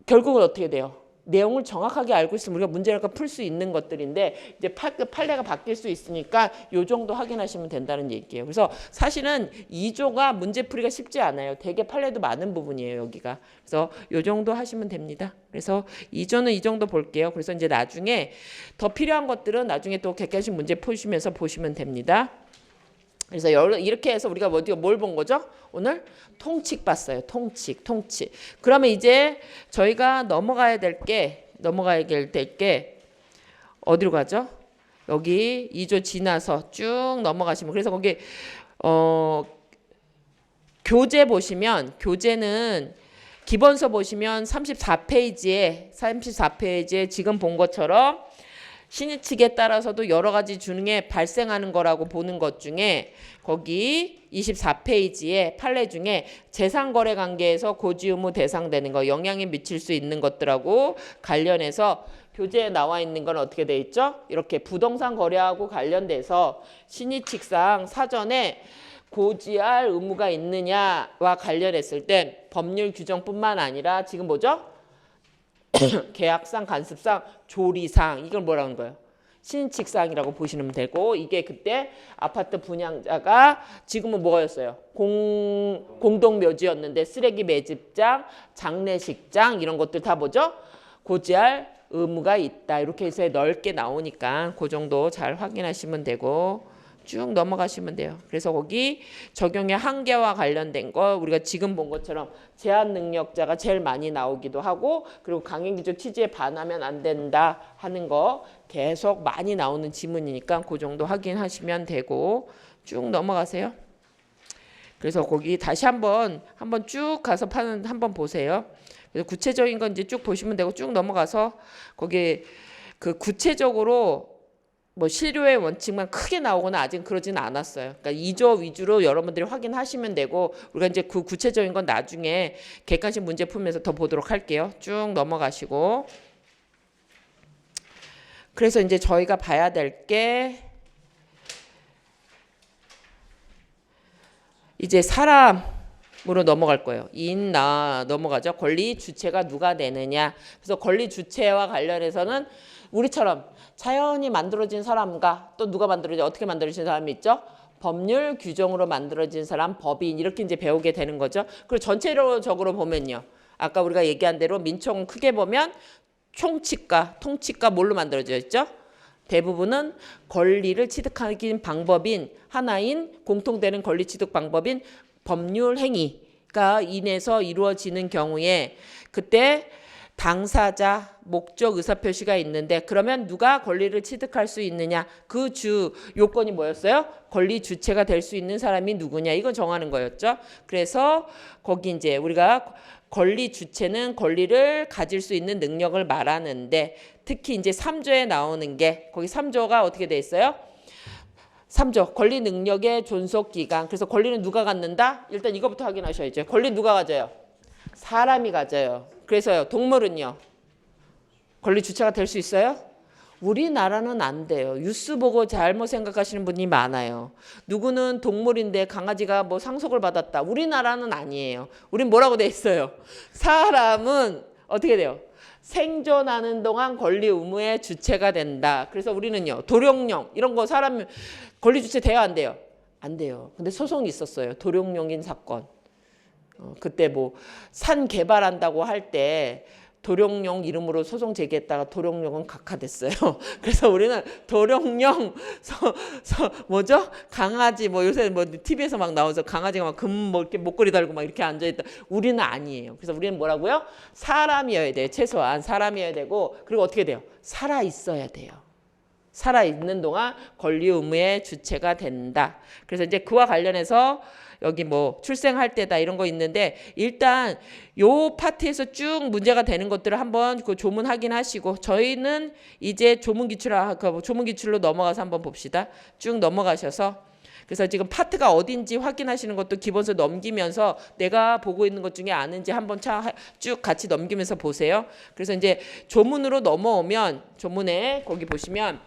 결국은 어떻게 돼요? 내용을 정확하게 알고 있으면 우리가 문제를 풀 수 있는 것들인데 이제 판례가 바뀔 수 있으니까 요 정도 확인하시면 된다는 얘기예요. 그래서 사실은 2조가 문제풀이가 쉽지 않아요. 되게 판례도 많은 부분이에요, 여기가. 그래서 요 정도 하시면 됩니다. 그래서 2조는 이 정도 볼게요. 그래서 이제 나중에 더 필요한 것들은 나중에 또 객관식 문제 푸시면서 보시면 됩니다. 그래서 이렇게 해서 우리가 뭘 본 거죠? 오늘 통칙 봤어요. 통칙. 그러면 이제 저희가 넘어가야 될 게 어디로 가죠? 여기 2조 지나서 쭉 넘어가시면 그래서 거기 교재 보시면 교재는 기본서 보시면 34페이지에 지금 본 것처럼 신의칙에 따라서도 여러 가지 중에 발생하는 거라고 보는 것 중에 거기 24페이지에 판례 중에 재산거래 관계에서 고지 의무 대상되는 거 영향이 미칠 수 있는 것들하고 관련해서 교재에 나와 있는 건 어떻게 돼 있죠? 이렇게 부동산 거래하고 관련돼서 신의칙상 사전에 고지할 의무가 있느냐와 관련했을 때 법률 규정뿐만 아니라 지금 뭐죠? 계약상, 간습상, 조리상 이걸 뭐라는 거예요? 신의칙상이라고 보시면 되고 이게 그때 아파트 분양자가 지금은 뭐였어요? 공동묘지였는데 쓰레기 매집장, 장례식장 이런 것들 다 뭐죠? 고지할 의무가 있다. 이렇게 해서 넓게 나오니까 그 정도 잘 확인하시면 되고 쭉 넘어가시면 돼요. 그래서 거기 적용의 한계와 관련된 거 우리가 지금 본 것처럼 제한 능력자가 제일 많이 나오기도 하고 그리고 강행규정 취지에 반하면 안 된다 하는 거 계속 많이 나오는 지문이니까 그 정도 확인하시면 되고 쭉 넘어가세요. 그래서 거기 다시 한번 쭉 가서 한번 보세요. 그래서 구체적인 건 이제 쭉 보시면 되고 쭉 넘어가서 거기 그 구체적으로 뭐 실효의 원칙만 크게 나오거나 아직 그러지는 않았어요. 그러니까 2조 위주로 여러분들이 확인하시면 되고 우리가 이제 그 구체적인 건 나중에 객관식 문제 풀면서 더 보도록 할게요. 쭉 넘어가시고 그래서 이제 저희가 봐야 될 게 이제 사람으로 넘어갈 거예요. 넘어가죠. 권리 주체가 누가 되느냐. 그래서 권리 주체와 관련해서는 우리처럼 자연히 만들어진 사람과 또 누가 어떻게 만들어진 사람이 있죠? 법률 규정으로 만들어진 사람, 법인 이렇게 이제 배우게 되는 거죠. 그리고 전체적으로 보면요. 아까 우리가 얘기한 대로 민총은 크게 보면 총칙과 통칙과 뭘로 만들어져 있죠? 대부분은 권리를 취득하기 방법인 하나인 공통되는 권리 취득 방법인 법률 행위가 인해서 이루어지는 경우에 그때 당사자 목적 의사표시가 있는데 그러면 누가 권리를 취득할 수 있느냐 그 요건이 뭐였어요? 권리 주체가 될 수 있는 사람이 누구냐 이건 정하는 거였죠. 그래서 거기 이제 우리가 권리 주체는 권리를 가질 수 있는 능력을 말하는데 특히 이제 3조에 나오는 게 거기 3조가 어떻게 돼 있어요? 3조 권리 능력의 존속 기간. 그래서 권리는 누가 갖는다? 일단 이거부터 확인하셔야죠. 권리 누가 가져요? 사람이 가져요. 그래서요. 동물은요. 권리 주체가 될 수 있어요? 우리나라는 안 돼요. 뉴스 보고 잘못 생각하시는 분이 많아요. 누구는 동물인데 강아지가 뭐 상속을 받았다. 우리나라는 아니에요. 우린 뭐라고 돼 있어요? 사람은 어떻게 돼요? 생존하는 동안 권리 의무의 주체가 된다. 그래서 우리는요. 도룡령 이런 거 사람 권리 주체 돼요 안 돼요? 안 돼요. 근데 소송이 있었어요. 도룡령인 사건. 그때 뭐 산 개발한다고 할 때 도룡령 이름으로 소송 제기했다가 도룡령은 각하됐어요. 그래서 우리는 도룡령 뭐죠? 강아지 뭐 요새 뭐 TV에서 막 나와서 강아지가 막 뭐 이렇게 목걸이 달고 막 이렇게 앉아 있다. 우리는 아니에요. 그래서 우리는 뭐라고요? 사람이어야 돼요. 최소한 사람이어야 되고 그리고 어떻게 돼요? 살아 있어야 돼요. 살아 있는 동안 권리 의무의 주체가 된다. 그래서 이제 그와 관련해서 여기 뭐 출생할 때다 이런 거 있는데 일단 요 파트에서 쭉 문제가 되는 것들을 한번 그 조문 확인하시고 저희는 이제 조문 기출로 넘어가서 한번 봅시다. 쭉 넘어가셔서 그래서 지금 파트가 어딘지 확인하시는 것도 기본서 넘기면서 내가 보고 있는 것 중에 아는지 한번 쭉 같이 넘기면서 보세요. 그래서 이제 조문으로 넘어오면 조문에 거기 보시면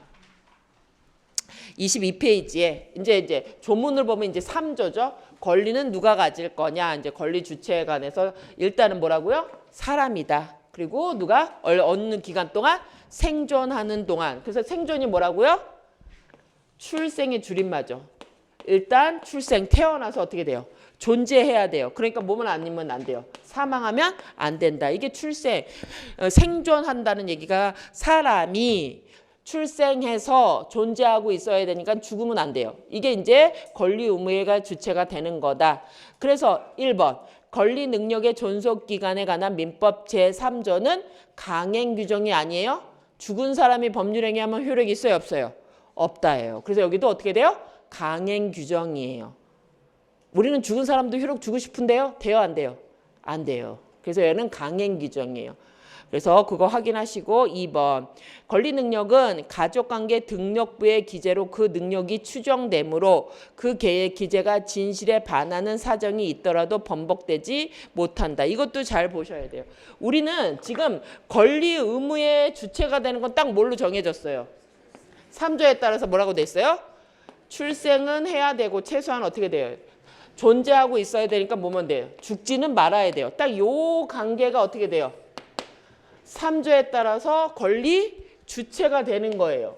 22페이지에 이제 조문을 보면 이제 3조죠. 권리는 누가 가질 거냐. 이제 권리 주체에 관해서 일단은 뭐라고요? 사람이다. 그리고 누가 어느 기간 동안 생존하는 동안. 그래서 생존이 뭐라고요? 출생의 줄임말죠. 일단 출생 태어나서 어떻게 돼요? 존재해야 돼요. 그러니까 몸은 아니면 안 돼요. 사망하면 안 된다. 이게 출생 생존한다는 얘기가 사람이 출생해서 존재하고 있어야 되니까 죽으면 안 돼요. 이게 이제 권리 의무가 주체가 되는 거다. 그래서 1번 권리 능력의 존속 기간에 관한 민법 제3조는 강행 규정이 아니에요. 죽은 사람이 법률 행위하면 효력이 있어요, 없어요? 없다예요. 그래서 여기도 어떻게 돼요? 강행 규정이에요. 우리는 죽은 사람도 효력 주고 싶은데요. 돼요, 안 돼요? 안 돼요. 그래서 얘는 강행 규정이에요. 그래서 그거 확인하시고 2번 권리 능력은 가족관계 등록부의 기재로 그 능력이 추정되므로 그 기재가 진실에 반하는 사정이 있더라도 번복되지 못한다. 이것도 잘 보셔야 돼요. 우리는 지금 권리 의무의 주체가 되는 건 딱 뭘로 정해졌어요? 3조에 따라서 뭐라고 돼 있어요? 출생은 해야 되고 최소한 어떻게 돼요? 존재하고 있어야 되니까 뭐면 돼요? 죽지는 말아야 돼요. 딱 요 관계가 어떻게 돼요? 3조에 따라서 권리 주체가 되는 거예요.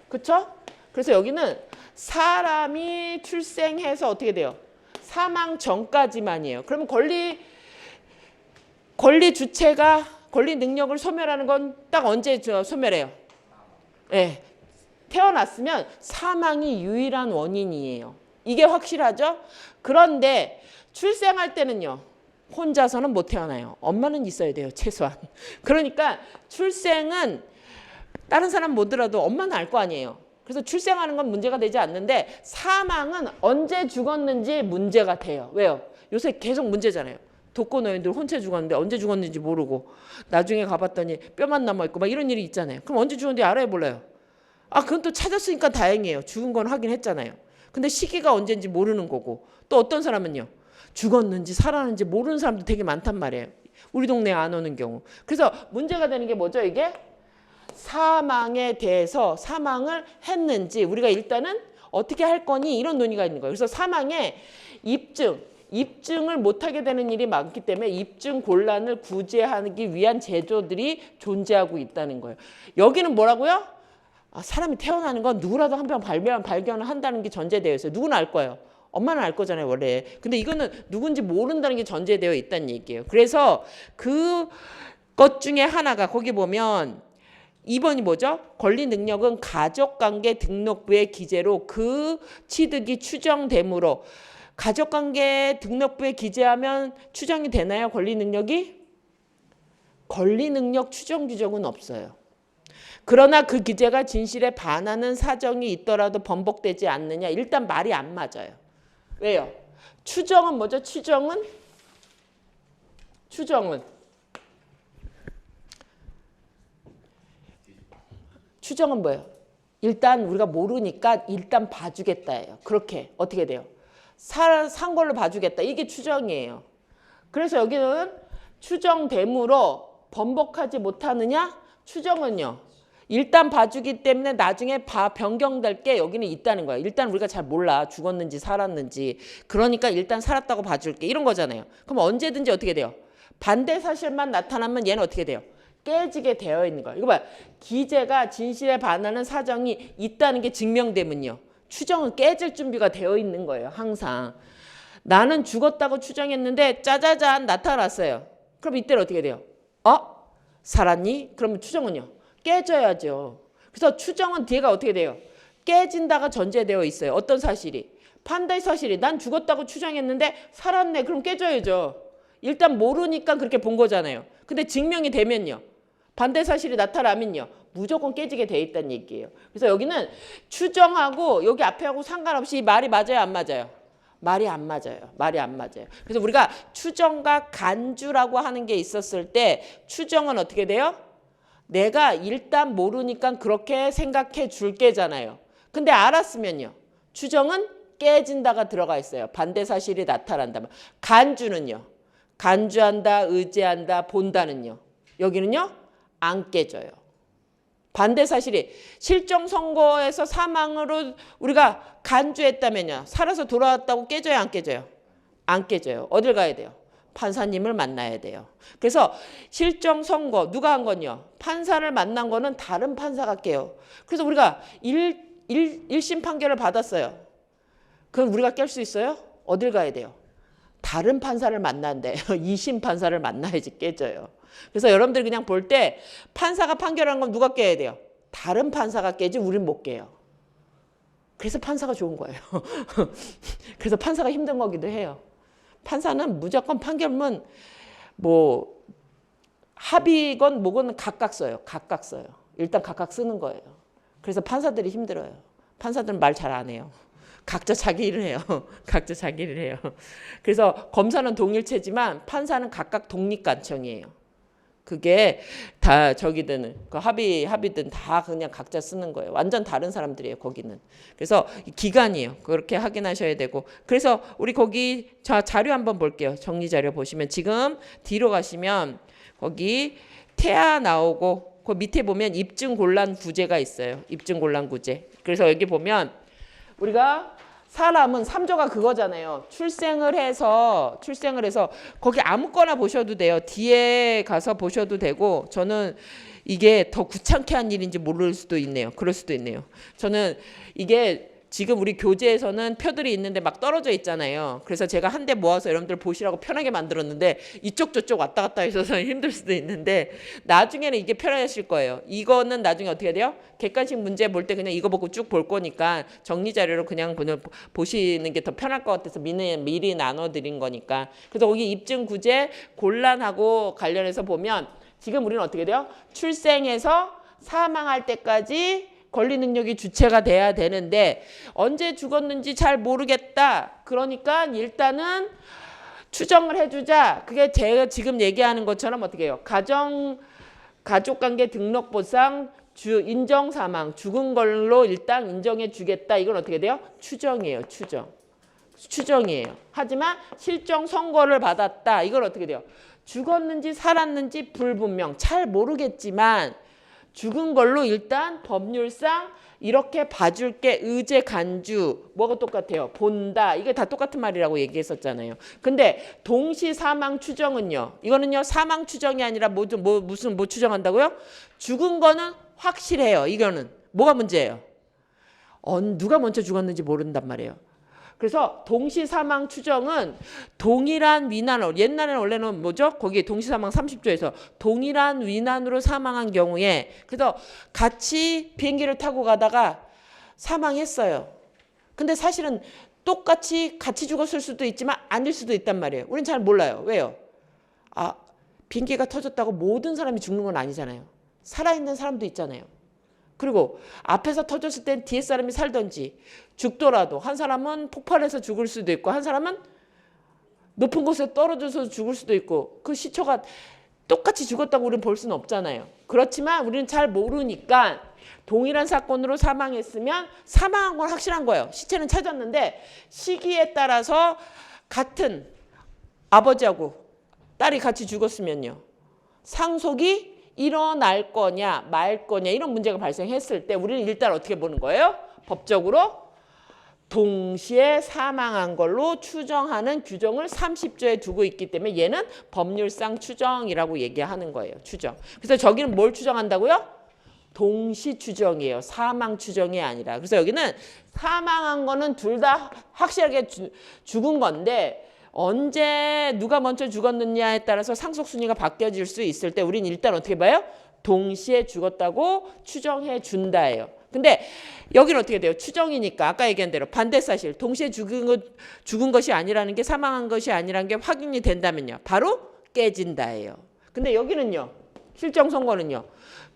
그렇죠? 그래서 여기는 사람이 출생해서 어떻게 돼요? 사망 전까지만이에요. 그러면 권리 주체가 권리 능력을 소멸하는 건 딱 언제 소멸해요? 네. 태어났으면 사망이 유일한 원인이에요. 이게 확실하죠? 그런데 출생할 때는요. 혼자서는 못 태어나요. 엄마는 있어야 돼요. 최소한. 그러니까 출생은 다른 사람 모더라도 엄마는 알 거 아니에요. 그래서 출생하는 건 문제가 되지 않는데 사망은 언제 죽었는지 문제가 돼요. 왜요? 요새 계속 문제잖아요. 독거노인들 혼자 죽었는데 언제 죽었는지 모르고 나중에 가봤더니 뼈만 남아있고 막 이런 일이 있잖아요. 그럼 언제 죽었는지 알아야 몰라요. 아, 그건 또 찾았으니까 다행이에요. 죽은 건 확인했잖아요. 근데 시기가 언제인지 모르는 거고 또 어떤 사람은요. 죽었는지 살았는지 모르는 사람도 되게 많단 말이에요. 우리 동네에 안 오는 경우. 그래서 문제가 되는 게 뭐죠? 이게 사망에 대해서 사망을 했는지 우리가 일단은 어떻게 할 거니 이런 논의가 있는 거예요. 그래서 사망에 입증을 못하게 되는 일이 많기 때문에 입증 곤란을 구제하기 위한 제도들이 존재하고 있다는 거예요. 여기는 뭐라고요? 사람이 태어나는 건 누구라도 한 명 발견을 한다는 게 전제되어 있어요. 누구는 알 거예요. 엄마는 알 거잖아요, 원래. 근데 이거는 누군지 모른다는 게 전제되어 있다는 얘기예요. 그래서 그 것 중에 하나가 거기 보면 2번이 뭐죠? 권리 능력은 가족관계 등록부의 기재로 그 취득이 추정되므로 가족관계 등록부에 기재하면 추정이 되나요? 권리 능력이? 권리 능력 추정 규정은 없어요. 그러나 그 기재가 진실에 반하는 사정이 있더라도 번복되지 않느냐? 일단 말이 안 맞아요. 왜요? 추정은 뭐죠? 추정은 뭐예요? 일단 우리가 모르니까 일단 봐주겠다예요. 그렇게 어떻게 돼요? 산 걸로 봐주겠다. 이게 추정이에요. 그래서 여기는 추정됨으로 번복하지 못하느냐? 추정은요. 일단 봐주기 때문에 나중에 변경될 게 여기는 있다는 거예요. 일단 우리가 잘 몰라. 죽었는지 살았는지. 그러니까 일단 살았다고 봐줄게. 이런 거잖아요. 그럼 언제든지 어떻게 돼요? 반대 사실만 나타나면 얘는 어떻게 돼요? 깨지게 되어 있는 거예요. 이거 봐요. 기재가 진실에 반하는 사정이 있다는 게 증명되면요. 추정은 깨질 준비가 되어 있는 거예요. 항상. 나는 죽었다고 추정했는데 짜자잔 나타났어요. 그럼 이때는 어떻게 돼요? 살았니? 그러면 추정은요. 깨져야죠. 그래서 추정은 뒤에가 어떻게 돼요? 깨진다가 전제되어 있어요. 어떤 사실이? 반대 사실이. 난 죽었다고 추정했는데 살았네. 그럼 깨져야죠. 일단 모르니까 그렇게 본 거잖아요. 근데 증명이 되면요. 반대 사실이 나타나면요. 무조건 깨지게 돼 있다는 얘기예요. 그래서 여기는 추정하고 여기 앞에 하고 상관없이 말이 맞아요? 안 맞아요? 말이 안 맞아요. 말이 안 맞아요. 그래서 우리가 추정과 간주라고 하는 게 있었을 때 추정은 어떻게 돼요? 내가 일단 모르니까 그렇게 생각해 줄게잖아요. 근데 알았으면요. 추정은 깨진다가 들어가 있어요. 반대 사실이 나타난다면. 간주는요. 간주한다, 의지한다, 본다는요. 여기는요. 안 깨져요. 반대 사실이 실종 선고에서 사망으로 우리가 간주했다면요. 살아서 돌아왔다고 깨져요, 안 깨져요? 안 깨져요. 어딜 가야 돼요? 판사님을 만나야 돼요. 그래서 실종 선고 누가 한 건요? 판사를 만난 거는 다른 판사가 깨요. 그래서 우리가 1심 판결을 받았어요. 그럼 우리가 깰 수 있어요? 어딜 가야 돼요? 다른 판사를 만난대요. 2심 판사를 만나야지 깨져요. 그래서 여러분들 그냥 볼 때 판사가 판결한 건 누가 깨야 돼요? 다른 판사가 깨지 우린 못 깨요. 그래서 판사가 좋은 거예요. 그래서 판사가 힘든 거기도 해요. 판사는 무조건 판결문 뭐 합의건 뭐건 각각 써요. 각각 써요. 일단 각각 쓰는 거예요. 그래서 판사들이 힘들어요. 판사들은 말 잘 안 해요. 각자 자기 일을 해요. 각자 자기 일을 해요. 그래서 검사는 동일체지만 판사는 각각 독립관청이에요. 그게 다 저기든 그 합의든 다 그냥 각자 쓰는 거예요. 완전 다른 사람들이에요. 거기는. 그래서 기간이에요. 그렇게 확인하셔야 되고. 그래서 우리 거기 자료 한번 볼게요. 정리 자료 보시면 지금 뒤로 가시면 거기 태아 나오고 그 밑에 보면 입증 곤란 구제가 있어요. 입증 곤란 구제. 그래서 여기 보면 우리가 사람은 3조가 그거잖아요. 출생을 해서 거기 아무거나 보셔도 돼요. 뒤에 가서 보셔도 되고 저는 이게 더 귀찮게 한 일인지 모를 수도 있네요. 그럴 수도 있네요. 저는 이게 지금 우리 교재에서는 표들이 있는데 막 떨어져 있잖아요. 그래서 제가 한 대 모아서 여러분들 보시라고 편하게 만들었는데 이쪽 저쪽 왔다 갔다 해서 힘들 수도 있는데 나중에는 이게 편하실 거예요. 이거는 나중에 어떻게 돼요? 객관식 문제 볼 때 그냥 이거 보고 쭉 볼 거니까 정리 자료로 그냥 보시는 게 더 편할 것 같아서 미리 나눠드린 거니까. 그래서 거기 입증 구제 곤란하고 관련해서 보면 지금 우리는 어떻게 돼요? 출생해서 사망할 때까지 권리 능력이 주체가 돼야 되는데 언제 죽었는지 잘 모르겠다. 그러니까 일단은 추정을 해주자. 그게 제가 지금 얘기하는 것처럼 어떻게 해요? 가족관계 등록부상 인정 사망 죽은 걸로 일단 인정해 주겠다. 이건 어떻게 돼요? 추정이에요. 추정이에요. 하지만 실종 선고를 받았다. 이건 어떻게 돼요? 죽었는지 살았는지 불분명. 잘 모르겠지만 죽은 걸로 일단 법률상 이렇게 봐줄게. 의제 간주 뭐가 똑같아요? 본다. 이게 다 똑같은 말이라고 얘기했었잖아요. 근데 동시 사망 추정은요. 이거는요 사망 추정이 아니라 뭐 추정한다고요? 죽은 거는 확실해요. 이거는 뭐가 문제예요? 누가 먼저 죽었는지 모른단 말이에요. 그래서 동시사망 추정은 동일한 위난으로, 옛날에는 원래는 뭐죠? 거기 동시사망 30조에서 동일한 위난으로 사망한 경우에, 그래서 같이 비행기를 타고 가다가 사망했어요. 근데 사실은 똑같이 같이 죽었을 수도 있지만 아닐 수도 있단 말이에요. 우린 잘 몰라요. 왜요? 비행기가 터졌다고 모든 사람이 죽는 건 아니잖아요. 살아있는 사람도 있잖아요. 그리고 앞에서 터졌을 땐 뒤에 사람이 살던지 죽더라도 한 사람은 폭발해서 죽을 수도 있고 한 사람은 높은 곳에 떨어져서 죽을 수도 있고 그 시초가 똑같이 죽었다고 우리는 볼 수는 없잖아요. 그렇지만 우리는 잘 모르니까 동일한 사건으로 사망했으면 사망한 건 확실한 거예요. 시체는 찾았는데 시기에 따라서 같은 아버지하고 딸이 같이 죽었으면요. 상속이 일어날 거냐 말 거냐 이런 문제가 발생했을 때 우리는 일단 어떻게 보는 거예요? 법적으로 동시에 사망한 걸로 추정하는 규정을 30조에 두고 있기 때문에 얘는 법률상 추정이라고 얘기하는 거예요. 추정. 그래서 저기는 뭘 추정한다고요? 동시 추정이에요. 사망 추정이 아니라. 그래서 여기는 사망한 거는 둘 다 확실하게 죽은 건데 언제 누가 먼저 죽었느냐에 따라서 상속순위가 바뀌어질 수 있을 때 우리는 일단 어떻게 봐요? 동시에 죽었다고 추정해 준다예요. 근데 여기는 어떻게 돼요? 추정이니까 아까 얘기한 대로 반대사실 동시에 죽은 것이 아니라는 게 사망한 것이 아니라는 게 확인이 된다면요. 바로 깨진다예요. 근데 여기는요. 실정 선고는요.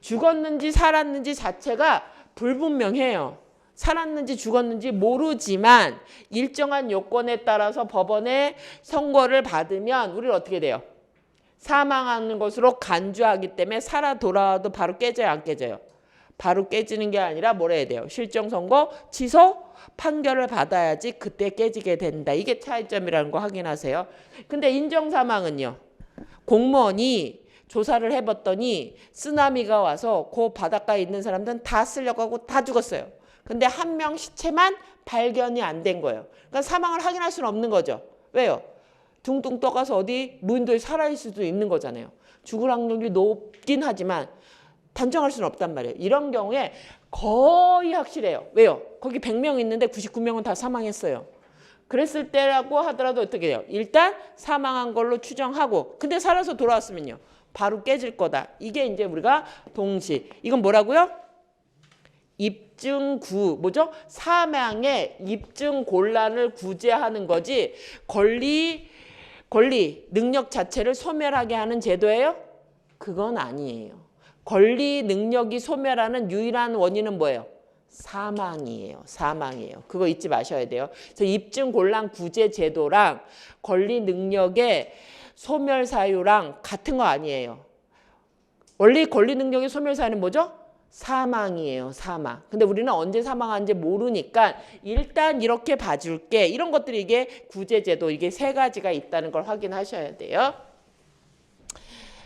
죽었는지 살았는지 자체가 불분명해요. 살았는지 죽었는지 모르지만 일정한 요건에 따라서 법원의 선고를 받으면 우리는 어떻게 돼요? 사망하는 것으로 간주하기 때문에 살아 돌아와도 바로 깨져요, 안 깨져요? 바로 깨지는 게 아니라 뭐라 해야 돼요? 실정 선고, 취소, 판결을 받아야지 그때 깨지게 된다. 이게 차이점이라는 거 확인하세요. 근데 인정사망은요. 공무원이 조사를 해봤더니 쓰나미가 와서 그 바닷가에 있는 사람들은 다 쓰려고 하고 다 죽었어요. 근데 한 명 시체만 발견이 안 된 거예요. 그러니까 사망을 확인할 수는 없는 거죠. 왜요? 둥둥 떠가서 어디 무인도에 살아있을 수도 있는 거잖아요. 죽을 확률이 높긴 하지만 단정할 수는 없단 말이에요. 이런 경우에 거의 확실해요. 왜요? 거기 100명 있는데 99명은 다 사망했어요. 그랬을 때라고 하더라도 어떻게 돼요? 일단 사망한 걸로 추정하고 근데 살아서 돌아왔으면요. 바로 깨질 거다. 이게 이제 우리가 동시. 이건 뭐라고요? 입증구 뭐죠? 사망의 입증 곤란을 구제하는 거지 권리 능력 자체를 소멸하게 하는 제도예요? 그건 아니에요. 권리 능력이 소멸하는 유일한 원인은 뭐예요? 사망이에요. 사망이에요. 그거 잊지 마셔야 돼요. 그래서 입증 곤란 구제 제도랑 권리 능력의 소멸 사유랑 같은 거 아니에요. 원래 권리 능력의 소멸 사유는 뭐죠? 사망이에요. 사망. 근데 우리는 언제 사망한지 모르니까 일단 이렇게 봐줄게. 이런 것들이 이게 구제제도 이게 세 가지가 있다는 걸 확인하셔야 돼요.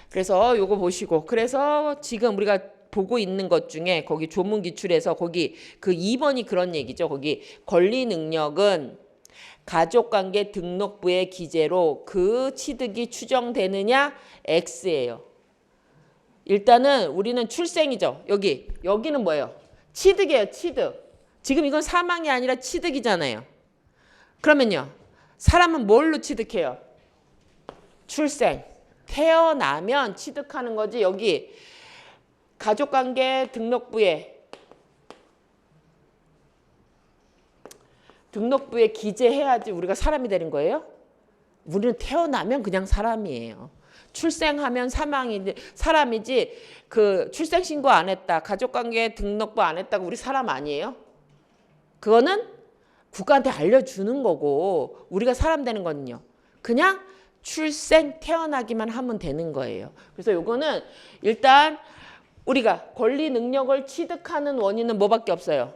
그래서 요거 보시고 그래서 지금 우리가 보고 있는 것 중에 거기 조문 기출에서 거기 그 2번이 그런 얘기죠. 거기 권리 능력은 가족관계 등록부의 기재로 그 취득이 추정되느냐 X예요. 일단은 우리는 출생이죠. 여기는 뭐예요? 취득이에요. 취득. 지금 이건 사망이 아니라 취득이잖아요. 그러면요. 사람은 뭘로 취득해요? 출생. 태어나면 취득하는 거지. 여기 가족관계 등록부에 기재해야지 우리가 사람이 되는 거예요? 우리는 태어나면 그냥 사람이에요. 출생하면 사람이지 그 출생신고 안 했다. 가족관계 등록부 안 했다고 우리 사람 아니에요? 그거는 국가한테 알려주는 거고 우리가 사람 되는 거는요. 그냥 태어나기만 하면 되는 거예요. 그래서 요거는 일단 우리가 권리 능력을 취득하는 원인은 뭐밖에 없어요?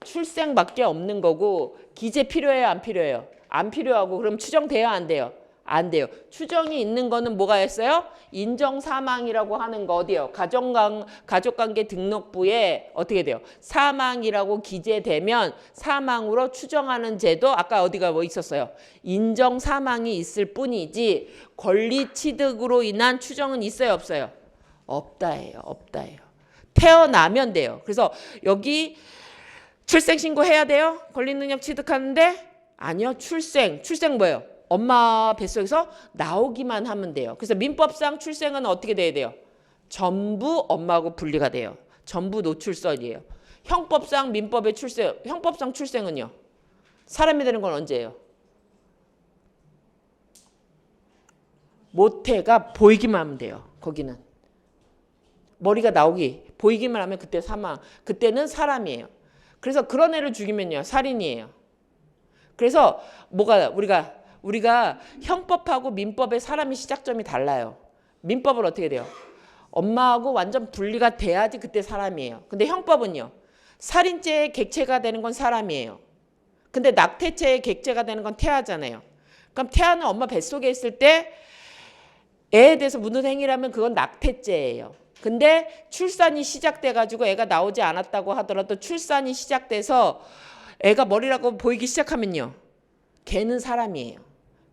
출생밖에 없는 거고 기재 필요해요? 안 필요해요? 안 필요하고 그럼 추정돼요? 안 돼요? 안 돼요. 추정이 있는 거는 뭐가 했어요? 인정사망이라고 하는 거 어디요? 가족관계 등록부에 어떻게 돼요? 사망이라고 기재되면 사망으로 추정하는 제도 아까 어디가 뭐 있었어요? 인정사망이 있을 뿐이지 권리 취득으로 인한 추정은 있어요? 없어요? 없다예요. 없다예요. 태어나면 돼요. 그래서 여기 출생신고 해야 돼요? 권리능력 취득하는데 아니요. 출생 뭐예요? 엄마 뱃속에서 나오기만 하면 돼요. 그래서 민법상 출생은 어떻게 돼야 돼요? 전부 엄마하고 분리가 돼요. 전부 노출설이에요. 형법상 민법의 형법상 출생은요. 사람이 되는 건 언제예요? 모태가 보이기만 하면 돼요. 거기는. 머리가 보이기만 하면 그때 사망. 그때는 사람이에요. 그래서 그런 애를 죽이면요. 살인이에요. 그래서 우리가 형법하고 민법의 사람의 시작점이 달라요. 민법은 어떻게 돼요? 엄마하고 완전 분리가 돼야지 그때 사람이에요. 근데 형법은요. 살인죄의 객체가 되는 건 사람이에요. 근데 낙태죄의 객체가 되는 건 태아잖아요. 그럼 태아는 엄마 뱃속에 있을 때 애에 대해서 묻는 행위라면 그건 낙태죄예요. 근데 출산이 시작돼가지고 애가 나오지 않았다고 하더라도 출산이 시작돼서 애가 머리라고 보이기 시작하면요. 걔는 사람이에요.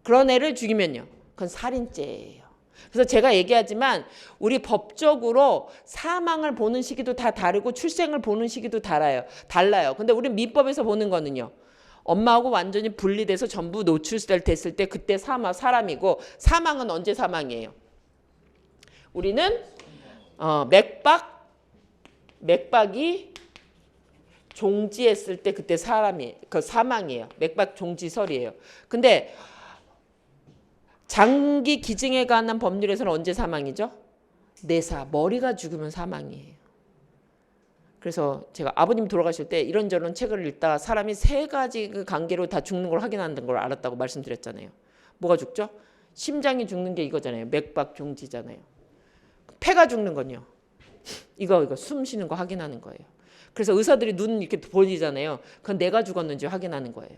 그런 애를 죽이면요. 그건 살인죄예요. 그래서 제가 얘기하지만 우리 법적으로 사망을 보는 시기도 다 다르고 출생을 보는 시기도 달라요. 근데 우리 민법에서 보는 거는요. 엄마하고 완전히 분리돼서 전부 노출됐을 때 그때 사람이고 사망은 언제 사망이에요? 우리는 맥박이 종지했을 때 그때 그 사망이에요. 맥박 종지설이에요. 근데 장기 기증에 관한 법률에서는 언제 사망이죠? 내사, 머리가 죽으면 사망이에요. 그래서 제가 아버님 돌아가실 때 이런저런 책을 읽다가 사람이 3가지 그 관계로 다 죽는 걸 확인하는 걸 알았다고 말씀드렸잖아요. 뭐가 죽죠? 심장이 죽는 게 이거잖아요. 맥박 종지잖아요. 폐가 죽는 건요. 이거 숨 쉬는 거 확인하는 거예요. 그래서 의사들이 눈 이렇게 보이잖아요. 그건 내가 죽었는지 확인하는 거예요.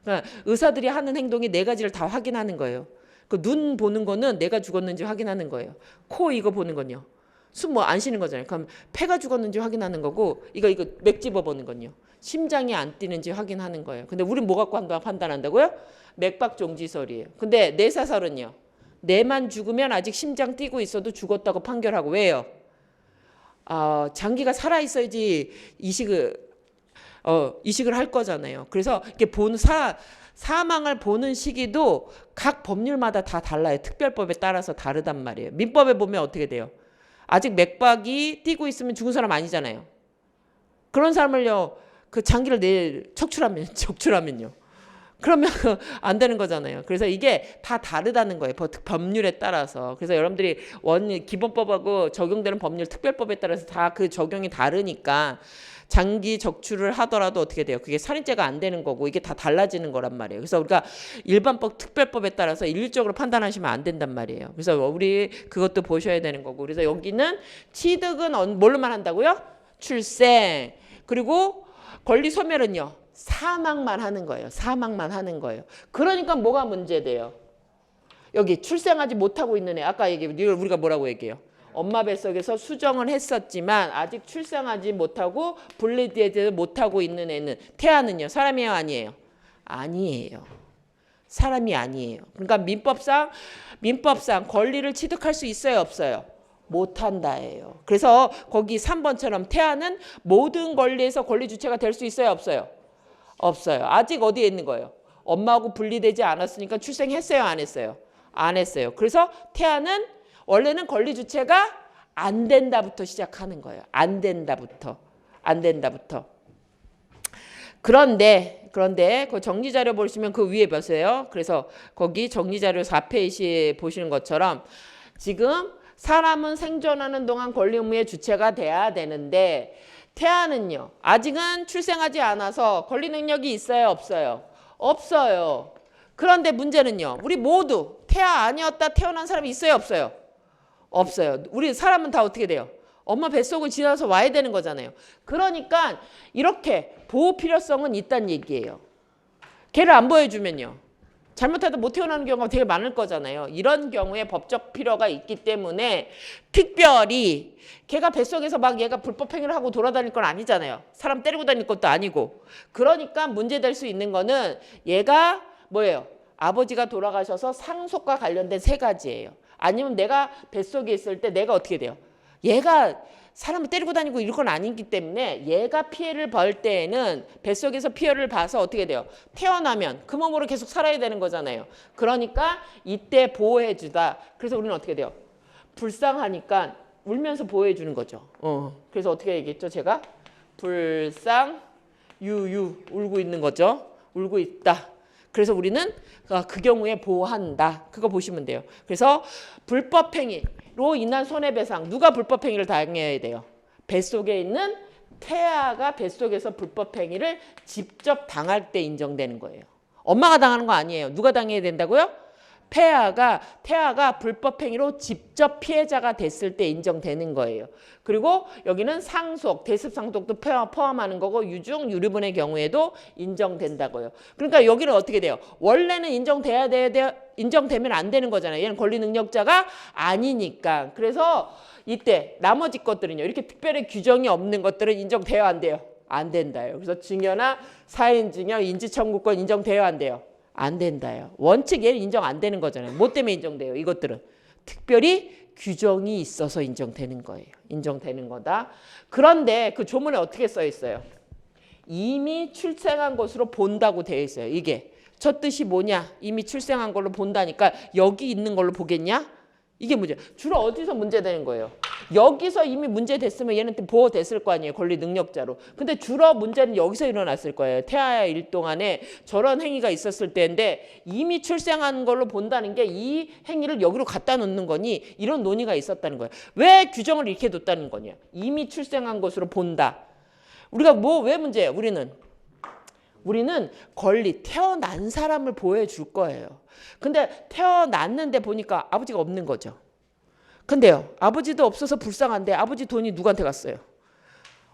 그러니까 의사들이 하는 행동이 4가지를 다 확인하는 거예요. 그 눈 보는 거는 내가 죽었는지 확인하는 거예요. 코 이거 보는 건요. 숨 뭐 안 쉬는 거잖아요. 그럼 폐가 죽었는지 확인하는 거고 이거 맥 집어보는 건요. 심장이 안 뛰는지 확인하는 거예요. 근데 우린 뭐 갖고 판단한다고요? 맥박 종지설이에요. 근데 내사설은요. 내만 죽으면 아직 심장 뛰고 있어도 죽었다고 판결하고 왜요? 장기가 살아 있어야지 이식을 할 거잖아요. 그래서 이렇게 사망을 보는 시기도 각 법률마다 다 달라요. 특별법에 따라서 다르단 말이에요. 민법에 보면 어떻게 돼요? 아직 맥박이 뛰고 있으면 죽은 사람 아니잖아요. 그런 사람을요, 그 장기를 적출하면요. 그러면 안 되는 거잖아요. 그래서 이게 다 다르다는 거예요. 법률에 따라서. 그래서 여러분들이 기본법하고 적용되는 법률 특별법에 따라서 다 그 적용이 다르니까 장기 적출을 하더라도 어떻게 돼요? 그게 살인죄가 안 되는 거고 이게 다 달라지는 거란 말이에요. 그래서 우리가 일반법 특별법에 따라서 일률적으로 판단하시면 안 된단 말이에요. 그래서 우리 그것도 보셔야 되는 거고. 그래서 여기는 취득은 뭘로만 한다고요? 출생. 그리고 권리 소멸은요. 사망만 하는 거예요. 사망만 하는 거예요. 그러니까 뭐가 문제돼요? 여기 출생하지 못하고 있는 애. 아까 우리가 뭐라고 얘기해요? 엄마 뱃속에서 수정을 했었지만 아직 출생하지 못하고 분리되지 못하고 있는 애는 태아는요. 사람이에요? 아니에요? 아니에요. 사람이 아니에요. 그러니까 민법상 권리를 취득할 수 있어요? 없어요? 못한다예요. 그래서 거기 3번처럼 태아는 모든 권리에서 권리 주체가 될 수 있어요? 없어요? 없어요. 아직 어디에 있는 거예요? 엄마하고 분리되지 않았으니까 출생했어요? 안 했어요? 안 했어요. 그래서 태아는 원래는 권리 주체가 안 된다부터 시작하는 거예요. 안 된다부터. 그런데 그 정리자료 보시면 그 위에 보세요. 그래서 거기 정리자료 4페이지에 보시는 것처럼 지금 사람은 생존하는 동안 권리 의무의 주체가 돼야 되는데 태아는요. 아직은 출생하지 않아서 권리 능력이 있어요? 없어요? 없어요. 그런데 문제는요. 우리 모두 태아 아니었다 태어난 사람이 있어요? 없어요? 없어요. 우리 사람은 다 어떻게 돼요? 엄마 뱃속을 지나서 와야 되는 거잖아요. 그러니까 이렇게 보호 필요성은 있다는 얘기예요. 걔를 안 보여주면요. 잘못해도 못 태어나는 경우가 되게 많을 거잖아요. 이런 경우에 법적 필요가 있기 때문에 특별히 걔가 뱃속에서 막 얘가 불법 행위를 하고 돌아다닐 건 아니잖아요. 사람 때리고 다닐 것도 아니고. 그러니까 문제될 수 있는 거는 얘가 뭐예요? 아버지가 돌아가셔서 상속과 관련된 3가지예요. 아니면 내가 뱃속에 있을 때 내가 어떻게 돼요? 얘가 사람을 때리고 다니고 이런 건 아니기 때문에 얘가 피해를 볼 때에는 뱃속에서 피해를 봐서 어떻게 돼요? 태어나면 그 몸으로 계속 살아야 되는 거잖아요. 그러니까 이때 보호해 주다. 그래서 우리는 어떻게 돼요? 불쌍하니까 울면서 보호해 주는 거죠. 그래서 어떻게 얘기했죠? 제가 불쌍 유유 울고 있는 거죠. 울고 있다. 그래서 우리는 그 경우에 보호한다. 그거 보시면 돼요. 그래서 불법행위로 인한 손해배상. 누가 불법행위를 당해야 돼요? 뱃속에 있는 태아가 뱃속에서 불법행위를 직접 당할 때 인정되는 거예요. 엄마가 당하는 거 아니에요. 누가 당해야 된다고요? 태아가 불법행위로 직접 피해자가 됐을 때 인정되는 거예요. 그리고 여기는 상속, 대습상속도 포함하는 거고 유증, 유류분의 경우에도 인정된다고요. 그러니까 여기는 어떻게 돼요? 원래는 인정되면 안 되는 거잖아요. 얘는 권리 능력자가 아니니까. 그래서 이때 나머지 것들은요. 이렇게 특별히 규정이 없는 것들은 인정돼야 안 돼요? 안 된다요. 그래서 증여나 사인증여, 인지청구권 인정돼야 안 돼요? 안 된다요. 원칙 얘는 인정 안 되는 거잖아요. 뭐 때문에 인정돼요? 이것들은 특별히 규정이 있어서 인정되는 거예요. 인정되는 거다. 그런데 그 조문에 어떻게 써 있어요? 이미 출생한 것으로 본다고 되어 있어요. 이게 저 뜻이 뭐냐? 이미 출생한 걸로 본다니까 여기 있는 걸로 보겠냐? 이게 문제. 주로 어디서 문제되는 거예요? 여기서 이미 문제됐으면 얘는 보호됐을 거 아니에요. 권리 능력자로. 근데 주로 문제는 여기서 일어났을 거예요. 태아의 일 동안에 저런 행위가 있었을 때인데 이미 출생한 걸로 본다는 게 이 행위를 여기로 갖다 놓는 거니 이런 논의가 있었다는 거예요. 왜 규정을 이렇게 뒀다는 거냐? 이미 출생한 것으로 본다. 우리가 왜 문제예요? 우리는 권리, 태어난 사람을 보호해 줄 거예요. 근데 태어났는데 보니까 아버지가 없는 거죠. 근데요, 아버지도 없어서 불쌍한데 아버지 돈이 누구한테 갔어요?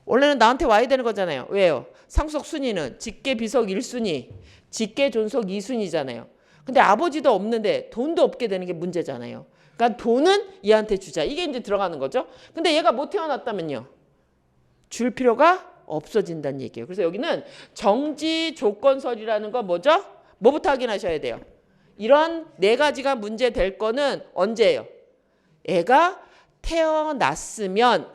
원래는 나한테 와야 되는 거잖아요. 왜요? 상속 순위는 직계 비속 1순위, 직계 존속 2순위잖아요. 근데 아버지도 없는데 돈도 없게 되는 게 문제잖아요. 그러니까 돈은 얘한테 주자. 이게 이제 들어가는 거죠. 근데 얘가 못 태어났다면요. 줄 필요가 없어진다는 얘기예요. 그래서 여기는 정지 조건설이라는 거 뭐죠? 뭐부터 확인하셔야 돼요? 이런 네 가지가 문제될 거는 언제예요? 애가 태어났으면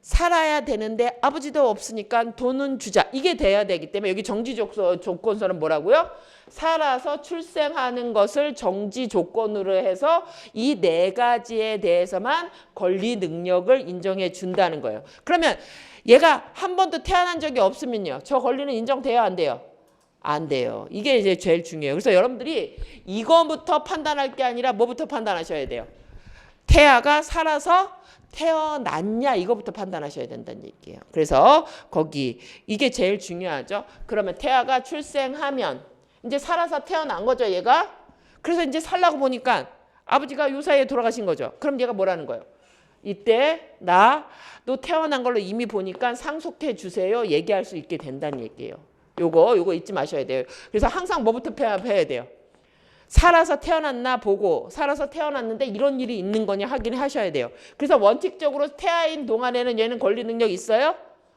살아야 되는데 아버지도 없으니까 돈은 주자. 이게 돼야 되기 때문에 여기 정지 조건설은 뭐라고요? 살아서 출생하는 것을 정지 조건으로 해서 이 네 가지에 대해서만 권리 능력을 인정해 준다는 거예요. 그러면 얘가 한 번도 태어난 적이 없으면요. 저 권리는 인정돼야 안 돼요? 안 돼요. 이게 이제 제일 중요해요. 그래서 여러분들이 이거부터 판단할 게 아니라 뭐부터 판단하셔야 돼요? 태아가 살아서 태어났냐 이거부터 판단하셔야 된다는 얘기예요. 그래서 거기 이게 제일 중요하죠. 그러면 태아가 출생하면 이제 살아서 태어난 거죠, 얘가. 그래서 이제 살라고 보니까 아버지가 요 사이에 돌아가신 거죠. 그럼 얘가 뭐라는 거예요? 이때 나도 태어난 걸로 이미 보니까 상속해 주세요. 얘기할 수 있게 된다는 얘기예요. 요거 잊지 마셔야 돼요. 그래서 항상 뭐부터 해야 돼요? 살아서 태어났나 보고 살아서 태어났는데 이런 일이 있는 거냐 확인하셔야 돼요. 그래서 원칙적으로 태아인 동안에는 얘는 권리 능력 있어요?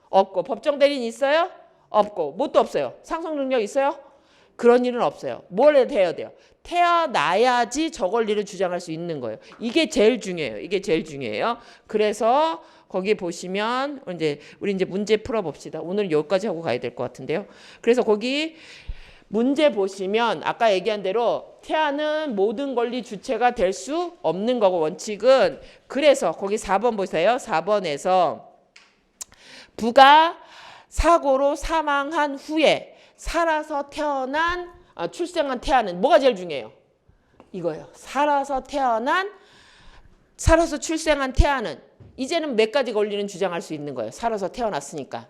없고. 법정 대리인 있어요? 없고. 뭣도 없어요. 상속 능력 있어요? 그런 일은 없어요. 뭘 해야 돼요? 태어나야지 저 권리를 주장할 수 있는 거예요. 이게 제일 중요해요. 이게 제일 중요해요. 그래서 거기 보시면 우리 이제 문제 풀어봅시다. 오늘 여기까지 하고 가야 될 것 같은데요. 그래서 거기 문제 보시면 아까 얘기한 대로 태아는 모든 권리 주체가 될 수 없는 거고 원칙은 그래서 거기 4번 보세요. 4번에서 부가 사고로 사망한 후에 살아서 출생한 태아는 뭐가 제일 중요해요? 이거예요. 살아서 출생한 태아는 이제는 몇 가지 권리는 주장할 수 있는 거예요. 살아서 태어났으니까.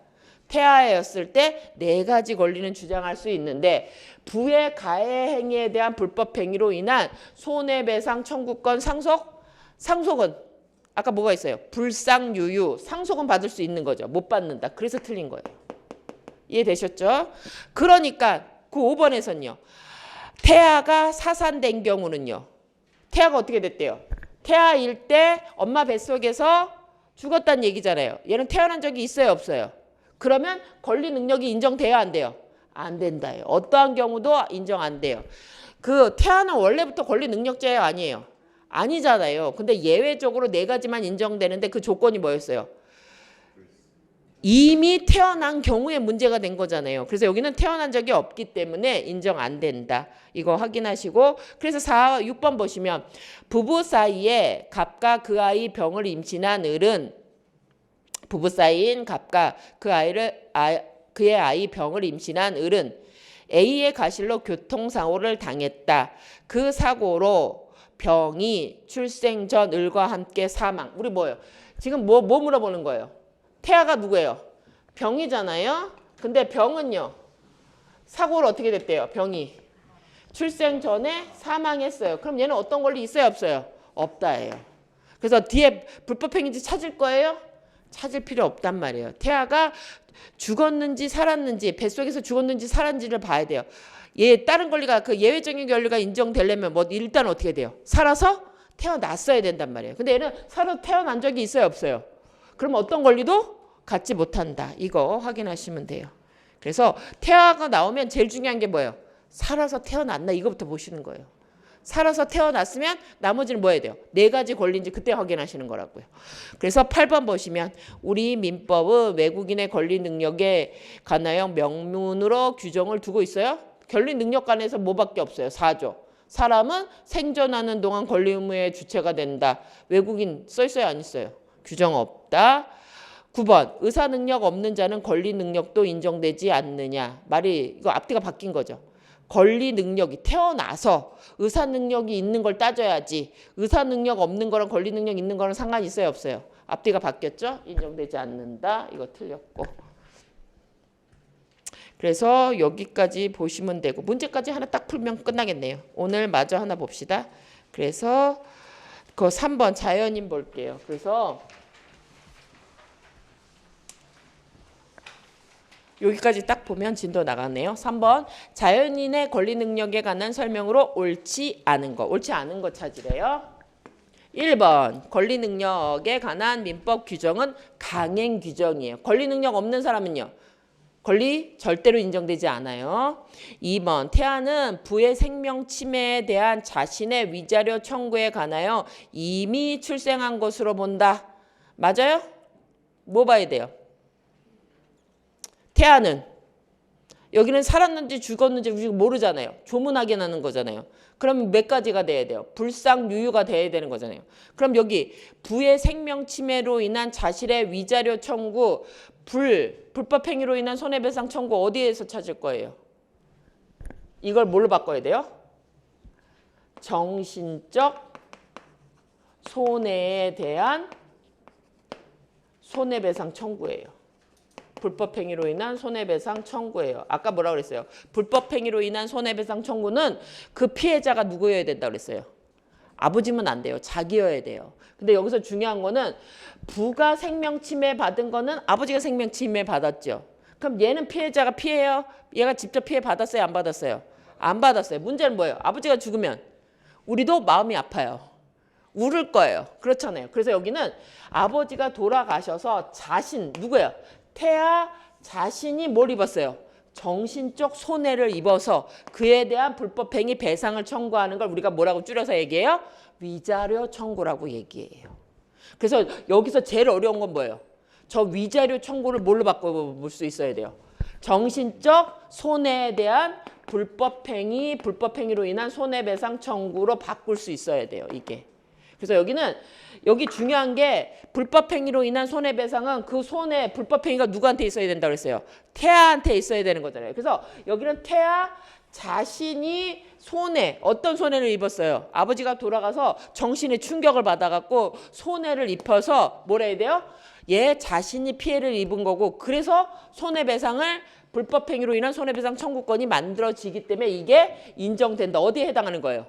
태아였을 때 네 가지 권리는 주장할 수 있는데 부의 가해 행위에 대한 불법 행위로 인한 손해배상 청구권 상속은 아까 뭐가 있어요? 불상유유 상속은 받을 수 있는 거죠. 못 받는다. 그래서 틀린 거예요. 이해되셨죠? 그러니까 그 5번에서는요. 태아가 사산된 경우는요. 태아가 어떻게 됐대요? 태아일 때 엄마 뱃속에서 죽었다는 얘기잖아요. 얘는 태어난 적이 있어요? 없어요? 그러면 권리 능력이 인정돼야 안 돼요? 안 된다요. 어떠한 경우도 인정 안 돼요. 그 태아는 원래부터 권리 능력자예요? 아니에요? 아니잖아요. 근데 예외적으로 네 가지만 인정되는데 그 조건이 뭐였어요? 이미 태어난 경우에 문제가 된 거잖아요. 그래서 여기는 태어난 적이 없기 때문에 인정 안 된다. 이거 확인하시고 그래서 6번 보시면 부부 사이에 갑과 그 아이 병을 임신한 을은 부부 사이인 갑과 그의 아이 병을 임신한 을은 A의 가실로 교통사고를 당했다. 그 사고로 병이 출생 전 을과 함께 사망. 우리 뭐예요? 지금 뭐 물어보는 거예요? 태아가 누구예요? 병이잖아요. 근데 병은요. 사고로 어떻게 됐대요? 병이 출생 전에 사망했어요. 그럼 얘는 어떤 권리 있어요? 없어요? 없다예요. 그래서 뒤에 불법행위인지 찾을 거예요? 찾을 필요 없단 말이에요. 태아가 죽었는지 살았는지 뱃속에서 죽었는지 살았는지를 봐야 돼요. 다른 권리가 그 예외적인 권리가 인정되려면 뭐 일단 어떻게 돼요? 살아서 태어났어야 된단 말이에요. 근데 얘는 살아서 태어난 적이 있어요? 없어요? 그럼 어떤 권리도 갖지 못한다. 이거 확인하시면 돼요. 그래서 태아가 나오면 제일 중요한 게 뭐예요? 살아서 태어났나 이거부터 보시는 거예요. 살아서 태어났으면 나머지는 뭐 해야 돼요? 4가지 권리인지 그때 확인하시는 거라고요. 그래서 8번 보시면 우리 민법은 외국인의 권리 능력에 관하여 명문으로 규정을 두고 있어요. 권리 능력관에서 뭐밖에 없어요? 4조. 사람은 생존하는 동안 권리 의무의 주체가 된다. 외국인 써 있어요? 안 있어요? 규정 없다. 9번 의사 능력 없는 자는 권리 능력도 인정되지 않느냐. 말이 이거 앞뒤가 바뀐 거죠. 권리 능력이 태어나서 의사 능력이 있는 걸 따져야지 의사 능력 없는 거랑 권리 능력 있는 거랑 상관이 있어요? 없어요? 앞뒤가 바뀌었죠? 인정되지 않는다. 이거 틀렸고. 그래서 여기까지 보시면 되고 문제까지 하나 딱 풀면 끝나겠네요. 오늘 마저 하나 봅시다. 그래서 그 3번 자연인 볼게요. 그래서 여기까지 딱 보면 진도 나가네요. 3번 자연인의 권리 능력에 관한 설명으로 옳지 않은 거. 옳지 않은 거 찾으래요. 1번 권리 능력에 관한 민법 규정은 강행 규정이에요. 권리 능력 없는 사람은요. 권리 절대로 인정되지 않아요. 2번 태아는 부의 생명 침해에 대한 자신의 위자료 청구에 관하여 이미 출생한 것으로 본다. 맞아요? 뭐 봐야 돼요? 태아는 여기는 살았는지 죽었는지 우리가 모르잖아요. 조문하게 나는 거잖아요. 그럼 몇 가지가 돼야 돼요? 불상유유가 돼야 되는 거잖아요. 그럼 여기 부의 생명 침해로 인한 자신의 위자료 청구, 불법행위로 인한 손해배상 청구 어디에서 찾을 거예요? 이걸 뭘로 바꿔야 돼요? 정신적 손해에 대한 손해배상 청구예요. 불법행위로 인한 손해배상 청구예요. 아까 뭐라고 그랬어요? 불법행위로 인한 손해배상 청구는 그 피해자가 누구여야 된다고 그랬어요? 아버지면 안 돼요. 자기여야 돼요. 근데 여기서 중요한 거는 부가 생명침해 받은 거는 아버지가 생명침해 받았죠. 그럼 얘는 피해자가 피해요? 얘가 직접 피해 받았어요? 안 받았어요? 안 받았어요. 문제는 뭐예요? 아버지가 죽으면 우리도 마음이 아파요. 울을 거예요. 그렇잖아요. 그래서 여기는 아버지가 돌아가셔서 누구예요? 태아 자신이 뭘 입었어요? 정신적 손해를 입어서 그에 대한 불법행위 배상을 청구하는 걸 우리가 뭐라고 줄여서 얘기해요? 위자료 청구라고 얘기해요. 그래서 여기서 제일 어려운 건 뭐예요? 저 위자료 청구를 뭘로 바꿔볼 수 있어야 돼요? 정신적 손해에 대한 불법행위로 인한 손해배상 청구로 바꿀 수 있어야 돼요. 이게. 그래서 여기 중요한 게 불법행위로 인한 손해배상은 그 불법행위가 누구한테 있어야 된다고 그랬어요? 태아한테 있어야 되는 거잖아요. 그래서 여기는 태아 자신이 어떤 손해를 입었어요? 아버지가 돌아가서 정신의 충격을 받아갖고 손해를 입혀서 뭐라 해야 돼요? 얘 자신이 피해를 입은 거고 그래서 불법행위로 인한 손해배상 청구권이 만들어지기 때문에 이게 인정된다. 어디에 해당하는 거예요?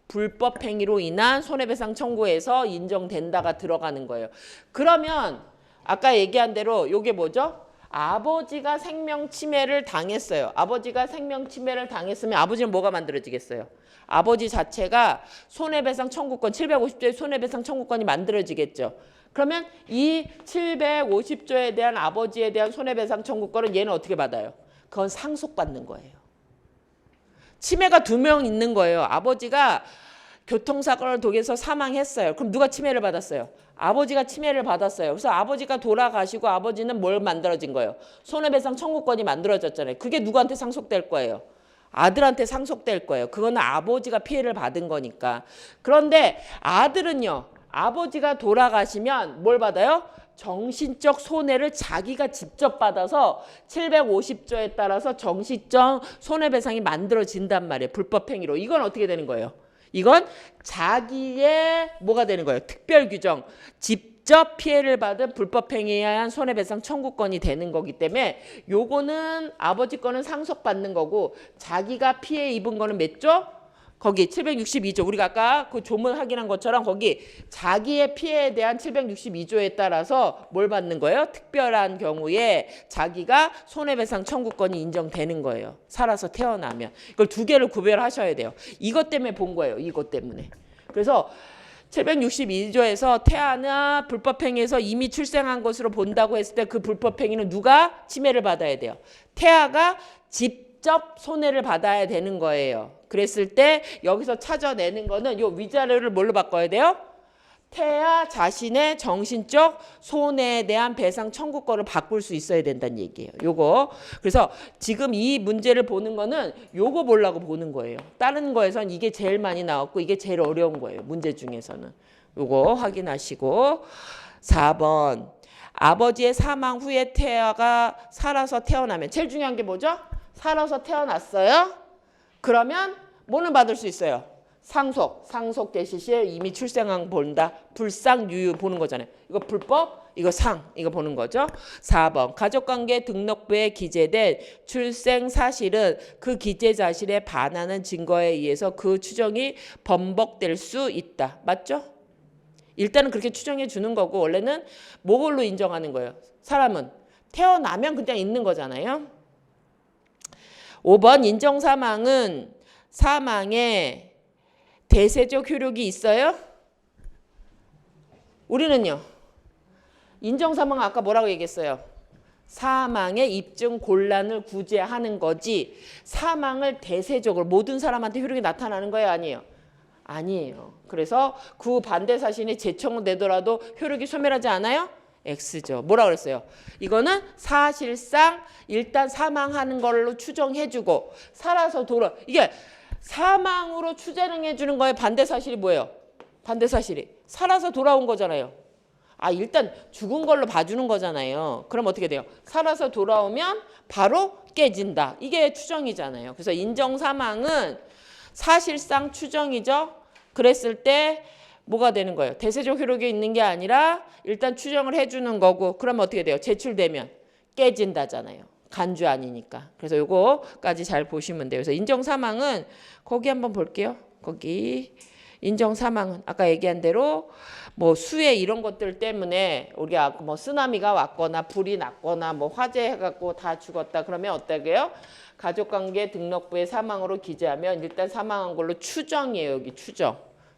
불법행위로 인한 손해배상 청구에서 인정된다가 들어가는 거예요. 그러면 아까 얘기한 대로 이게 뭐죠? 아버지가 생명침해를 당했어요. 아버지가 생명침해를 당했으면 아버지는 뭐가 만들어지겠어요? 아버지 자체가 손해배상 청구권 750조의 손해배상 청구권이 만들어지겠죠. 그러면 이 750조에 대한 아버지에 대한 손해배상 청구권은 얘는 어떻게 받아요? 그건 상속받는 거예요. 치매가 2명 있는 거예요. 아버지가 교통사고를 통해서 사망했어요. 그럼 누가 침해를 받았어요? 아버지가 침해를 받았어요. 그래서 아버지가 돌아가시고 아버지는 뭘 만들어진 거예요? 손해배상 청구권이 만들어졌잖아요. 그게 누구한테 상속될 거예요? 아들한테 상속될 거예요. 그거는 아버지가 피해를 받은 거니까. 그런데 아들은요. 아버지가 돌아가시면 뭘 받아요? 정신적 손해를 자기가 직접 받아서 750조에 따라서 정신적 손해배상이 만들어진단 말이에요. 불법행위로. 이건 어떻게 되는 거예요? 이건 자기의 뭐가 되는 거예요? 특별규정. 직접 피해를 받은 불법행위에 의한 손해배상 청구권이 되는 거기 때문에 요거는 아버지 거는 상속받는 거고 자기가 피해 입은 거는 몇 조? 거기 762조. 우리가 아까 그 조문 확인한 것처럼 거기 자기의 피해에 대한 762조에 따라서 뭘 받는 거예요? 특별한 경우에 자기가 손해배상 청구권이 인정되는 거예요. 살아서 태어나면. 이걸 두 개를 구별하셔야 돼요. 이것 때문에 본 거예요. 이것 때문에. 그래서 762조에서 태아나 불법행위에서 이미 출생한 것으로 본다고 했을 때 그 불법행위는 누가 침해를 받아야 돼요? 태아가 직접 손해를 받아야 되는 거예요. 그랬을 때 여기서 찾아내는 거는 요 위자료를 뭘로 바꿔야 돼요? 태아 자신의 정신적 손해에 대한 배상 청구권을 바꿀 수 있어야 된다는 얘기예요. 요거. 그래서 지금 이 문제를 보는 거는 요거 보려고 보는 거예요. 다른 거에선 이게 제일 많이 나왔고 이게 제일 어려운 거예요. 문제 중에서는. 요거 확인하시고 4번. 아버지의 사망 후에 태아가 살아서 태어나면 제일 중요한 게 뭐죠? 살아서 태어났어요? 그러면 뭐는 받을 수 있어요? 상속 개시 시에 이미 출생한 본다. 불상유유 보는 거잖아요. 이거 불법, 이거 이거 보는 거죠. 4번 가족관계 등록부에 기재된 출생 사실은 그 기재 사실에 반하는 증거에 의해서 그 추정이 번복될 수 있다. 맞죠? 일단은 그렇게 추정해 주는 거고 원래는 뭐걸로 인정하는 거예요? 사람은 태어나면 그냥 있는 거잖아요. 5번 인정사망은 사망에 대세적 효력이 있어요? 우리는요. 인정사망 아까 뭐라고 얘기했어요? 사망의 입증 곤란을 구제하는 거지 사망을 대세적으로 모든 사람한테 효력이 나타나는 거예요? 아니에요? 아니에요. 그래서 그 반대 사실이 제청되더라도 효력이 소멸하지 않아요? X죠. 뭐라 그랬어요? 이거는 사실상 일단 사망하는 걸로 추정해주고 살아서 이게 사망으로 추정해주는 거에 반대 사실이 뭐예요? 반대 사실이 살아서 돌아온 거잖아요. 일단 죽은 걸로 봐주는 거잖아요. 그럼 어떻게 돼요? 살아서 돌아오면 바로 깨진다. 이게 추정이잖아요. 그래서 인정사망은 사실상 추정이죠. 그랬을 때 뭐가 되는 거예요? 대세적 효력이 있는 게 아니라 일단 추정을 해주는 거고 그러면 어떻게 돼요? 제출되면 깨진다잖아요. 간주 아니니까. 그래서 요거까지 잘 보시면 돼요. 그래서 인정사망은 거기 한번 볼게요. 거기 인정사망은 아까 얘기한 대로 뭐 수해 이런 것들 때문에 우리가 뭐 쓰나미가 왔거나 불이 났거나 뭐 화재 해갖고 다 죽었다 그러면 어떻게요? 가족관계 등록부에 사망으로 기재하면 일단 사망한 걸로 추정이에요. 여기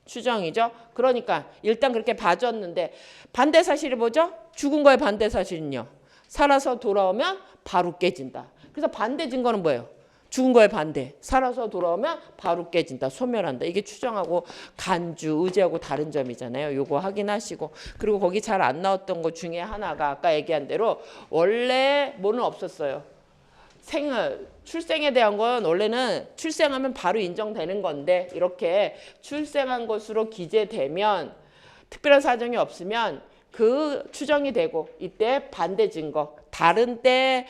추정이죠. 그러니까 일단 그렇게 봐줬는데 반대 사실이 뭐죠? 죽은 거의 반대 사실은요. 살아서 돌아오면 바로 깨진다. 그래서 반대 증거는 뭐예요? 죽은 거의 반대. 살아서 돌아오면 바로 깨진다. 소멸한다. 이게 추정하고 간주, 의지하고 다른 점이잖아요. 요거 확인하시고. 그리고 거기 잘 안 나왔던 것 중에 하나가 아까 얘기한 대로 원래 뭐는 없었어요. 출생에 대한 건 원래는 출생하면 바로 인정되는 건데 이렇게 출생한 것으로 기재되면 특별한 사정이 없으면 그 추정이 되고 이때 반대 증거 다른 때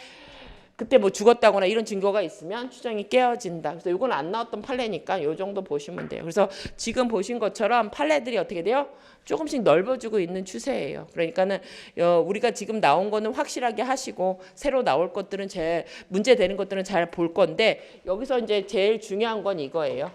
그때 뭐 죽었다거나 이런 증거가 있으면 추정이 깨어진다. 그래서 이건 안 나왔던 판례니까 이 정도 보시면 돼요. 그래서 지금 보신 것처럼 판례들이 어떻게 돼요? 조금씩 넓어지고 있는 추세예요. 그러니까는 우리가 지금 나온 거는 확실하게 하시고 새로 나올 것들은 문제 되는 것들은 잘 볼 건데 여기서 이제 제일 중요한 건 이거예요.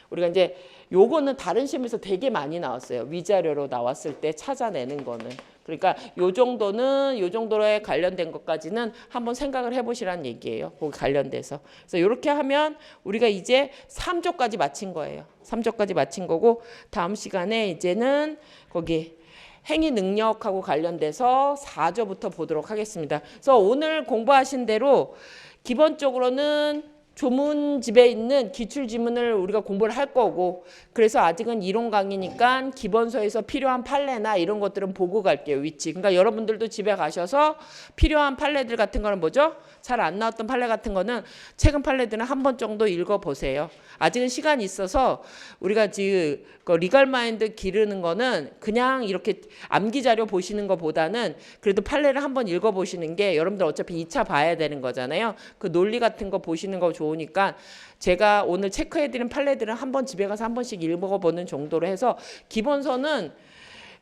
우리가 이제 요거는 다른 시험에서 되게 많이 나왔어요. 위자료로 나왔을 때 찾아내는 거는. 그러니까 요 정도에 관련된 것까지는 한번 생각을 해보시라는 얘기예요. 거기 관련돼서. 그래서 이렇게 하면 우리가 이제 3조까지 마친 거예요. 3조까지 마친 거고 다음 시간에 이제는 거기 행위 능력하고 관련돼서 4조부터 보도록 하겠습니다. 그래서 오늘 공부하신 대로 기본적으로는 조문집에 있는 기출지문을 우리가 공부를 할 거고, 그래서 아직은 이론 강의니까 기본서에서 필요한 판례나 이런 것들은 보고 갈게요, 위치. 그러니까 여러분들도 집에 가셔서 필요한 판례들 같은 거는 뭐죠? 잘 안 나왔던 판례 같은 거는 최근 판례들은 한 번 정도 읽어보세요. 아직은 시간이 있어서 우리가 지금 리걸 마인드 기르는 거는 그냥 이렇게 암기 자료 보시는 것보다는 그래도 판례를 한번 읽어보시는 게, 여러분들 어차피 2차 봐야 되는 거잖아요. 그 논리 같은 거 보시는 거 좋으니까 제가 오늘 체크해드린 판례들은 한번 집에 가서 한 번씩 읽어보는 정도로 해서, 기본서는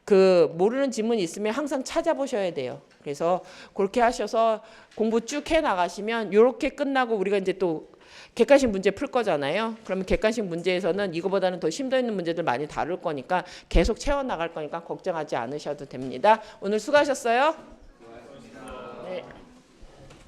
그 모르는 지문이 있으면 항상 찾아보셔야 돼요. 그래서 그렇게 하셔서 공부 쭉 해 나가시면, 이렇게 끝나고 우리가 이제 또 객관식 문제 풀 거잖아요. 그러면 객관식 문제에서는 이거보다는 더 심도 있는 문제들 많이 다룰 거니까 계속 채워 나갈 거니까 걱정하지 않으셔도 됩니다. 오늘 수고하셨어요. 네.